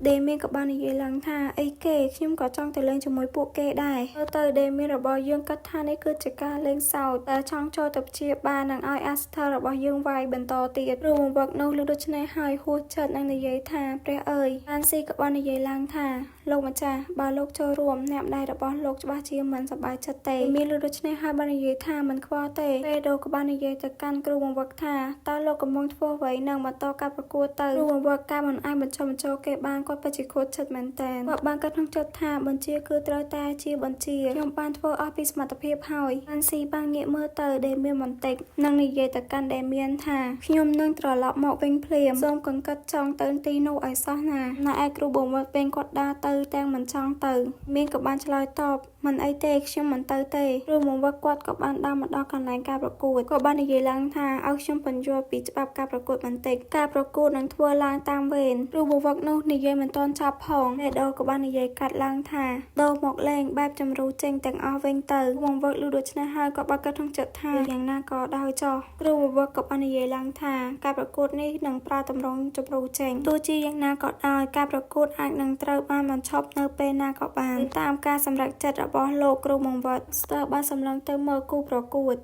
ដេមៀនក៏បាននិយាយឡើងថាអីគេខ្ញុំក៏ចង់ទៅលេងជាមួយពួកគេដែរទៅដេមៀនរបស់យើងគិតថានេះគឺជាការលេងសើចតែចង់ចូលទៅព្យាបាលនិងឲ្យ Aster របស់យើងវាយបន្តទៀតគ្រូបង្វឹកនោះលើដូច្នេះហើយហួសចិត្តនឹងនិយាយថាព្រះអើយអានស៊ីក៏បាននិយាយឡើងថាលោកម្ចាស់បើលោកចូលរួមអ្នកម្ដាយរបស់លោកច្បាស់ជាមិនសប្បាយចិត្តទេមានលើដូច្នេះហើយបាននិយាយថាមិនខ្វល់ទេFedoក៏បាននិយាយទៅកាន់គ្រូបង្វឹកថាតើលោកកំពុងធ្វើអ្វីនឹងបន្តការប្រកួតទៅគ្រូបង្វឹកការមិនអាចបញ្ចុះបញ្ចូលគេបានគាត់ពិតជាខូចចិត្តមែនតើគាត់បានគិតក្នុងចិត្តថាបញ្ជាគឺត្រូវតែជាបញ្ជាខ្ញុំបានធ្វើអស់ពីសមត្ថភាពហើយអានស៊ីបានងាកមើលទៅដេមៀនបន្តិចនិងនិយាយទៅកាន់ដេមៀនថាខ្ញុំនឹងត្រឡប់មកវិញភ្លាមសូមកង្កត់ចង់ទៅទីនោះឲ្យសោះណាណែឯគ្រូបង្វឹកពេលគាត់ដើរទៅទាំងមិនចង់ទៅមានក៏បានឆ្លើយតបមិនអីទេខ្ញុំមិនទៅទេគ្រូបង្វឹកគាត់ក៏បានដើរមកដល់កន្លែងការប្រកួតក៏បាននិយាយឡើងថាឲ្យខ្ញុំពន្យល់ពីច្បាប់ការប្រកួតបន្តិចការប្រកួតនឹងធ្វើឡើងតាមវេនគ្រូបង្វឹកនោះនិយាយមិនទាន់ចប់ផងFedoក៏បាននិយាយកាត់ឡើងថាដូរមកលេងបែបចម្រូចេញទាំងអស់វិញទៅគ្រូបង្វឹកឮដូច្នេះហើយក៏បានគិតក្នុងចិត្តថាយ៉ាងណាក៏ដោយចោះគ្រូបង្វឹកក៏បាននិយាយឡើងថាការប្រកួតនេះនឹងប្រើទម្រង់ចម្រូចេញទោះជាយ៉ាងណាក៏ដោយការប្រកួតអាចនឹងត្រូវបានបញ្ឈប់នៅពេលណាក៏បានតាមការសម្រេចចិត្តរបស់លោកគ្រូបង្វឹក Star បានសម្លឹងទៅមើលគូប្រកួត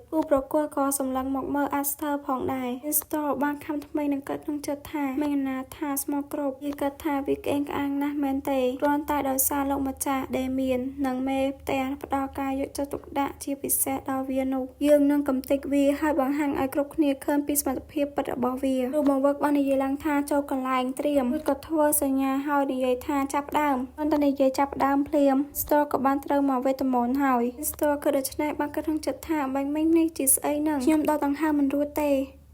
ក៏សម្លឹងមកមើល Aster ផងដែរ Star បានខំថ្មីនឹងគិតក្នុងចិត្តថាមានណាថាស្មោះគ្រប់វាគិតថាវាក្អេងក្អាងណាស់មែនទេគ្រាន់តែដោយសារលោកម្ចាស់ដែលមាននិងមេផ្ទះផ្ដល់ការយកចិត្តទុកដាក់ជាពិសេសដល់វានោះយើងនឹងកំទេចវាហើយបង្ហាញឲ្យគ្រប់គ្នាឃើញពីសមត្ថភាពពិតរបស់វាគ្រូបង្វឹកបាននិយាយឡើងថាចូលកន្លែងត្រៀមក៏ធ្វើសញ្ញាឲ្យនិយាយថាចាប់ផ្ដើមប៉ុន្តែនិយាយចាប់ផ្ដើមភ្លាម Star ក៏បានត្រូវមក វេទមន្តហើយ Winster គឺដូច្នេះបានគិតក្នុងចិត្តថាបាញ់មិញនេះជាស្អីនឹងខ្ញុំដល់ដង្ហើមមិនរួចទេ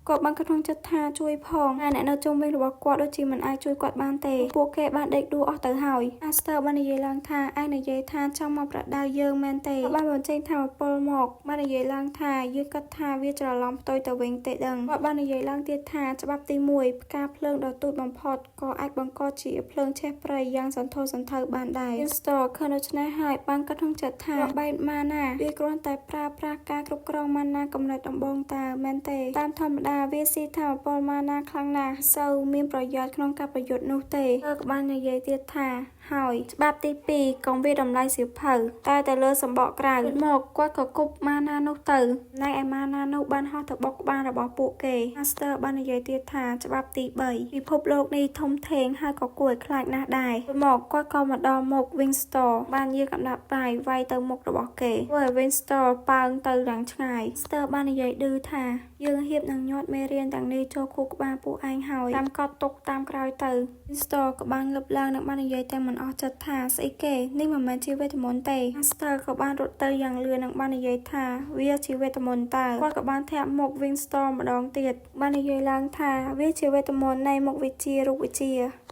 គាត់បានគិតក្នុងចិត្តថាជួយផងតែអ្នកនៅជុំវិញរបស់គាត់ដូចជាមិនអាចជួយគាត់បានទេពួកគេបានដេកដួលអស់ទៅហើយ Aster បាននិយាយឡើងថាឯងនិយាយថាចង់មកប្រដៅយើងមែនទេបានបញ្ចេញថាពលមកបាននិយាយឡើងថាយើងគិតថាវាច្រឡំផ្ទុយទៅវិញទេដឹងគាត់បាននិយាយឡើងទៀតថាច្បាប់ទី1ផ្កាភ្លើងដ៏ទូចបំផុតក៏អាចបង្កជាភ្លើងឆេះព្រៃយ៉ាងសន្ធោសន្ធៅបានដែរ Aster ឃើញដូច្នេះហើយបានគិតក្នុងចិត្តថាបែបម៉ាណាវាគ្រាន់តែប្រើប្រាស់ការគ្រប់គ្រងម៉ាណាកំណត់ដំបងតើមែនទេតាមធម្មតាវាស៊ីថាពលម៉ាណាខ្លាំងណាស់សូវមានប្រយោជន៍ក្នុងការប្រយុទ្ធនោះទេក៏បាននិយាយទៀតថាហើយច្បាប់ទី2កងវាតម្លៃសៀវភៅតែទៅលើសម្បកក្រៅមកគាត់ក៏គប់ម៉ាណានោះទៅណែឯម៉ាណានោះបានហោះទៅបុកក្បាលរបស់ពួកគេ Master បាននិយាយទៀតថាច្បាប់ទី3ពិភពលោកនេះធំធេងហើយក៏គួរឲ្យខ្លាចណាស់ដែរមកគាត់ក៏មកដល់មុខ Winster បានយាងកំណាប់បាយវាយទៅមុខរបស់គេធ្វើឲ្យ Winster ប៉ើងទៅយ៉ាងឆ្ងាយ Master បាននិយាយឌឺថាយើងហៀបនឹងញាត់មេរៀនទាំងនេះចូលខួរក្បាលពួកឯងហើយតាមកត់ទុកតាមក្រោយទៅ Winster ក៏បានងើបឡើងនិងបាននិយាយតែមិនអស់ចិត្តថាស្អីគេនេះមិនមែនជាវេទមន្តទេ Master ក៏បានរត់ទៅយ៉ាងលឿននិងបាននិយាយថាវាជាវេទមន្តតើគាត់ក៏បានធាក់មុខ Winster ម្ដងទៀតបាននិយាយឡើងថាវាជាវេទមន្តនៃមុខវិជ្ជារូបវិទ្យា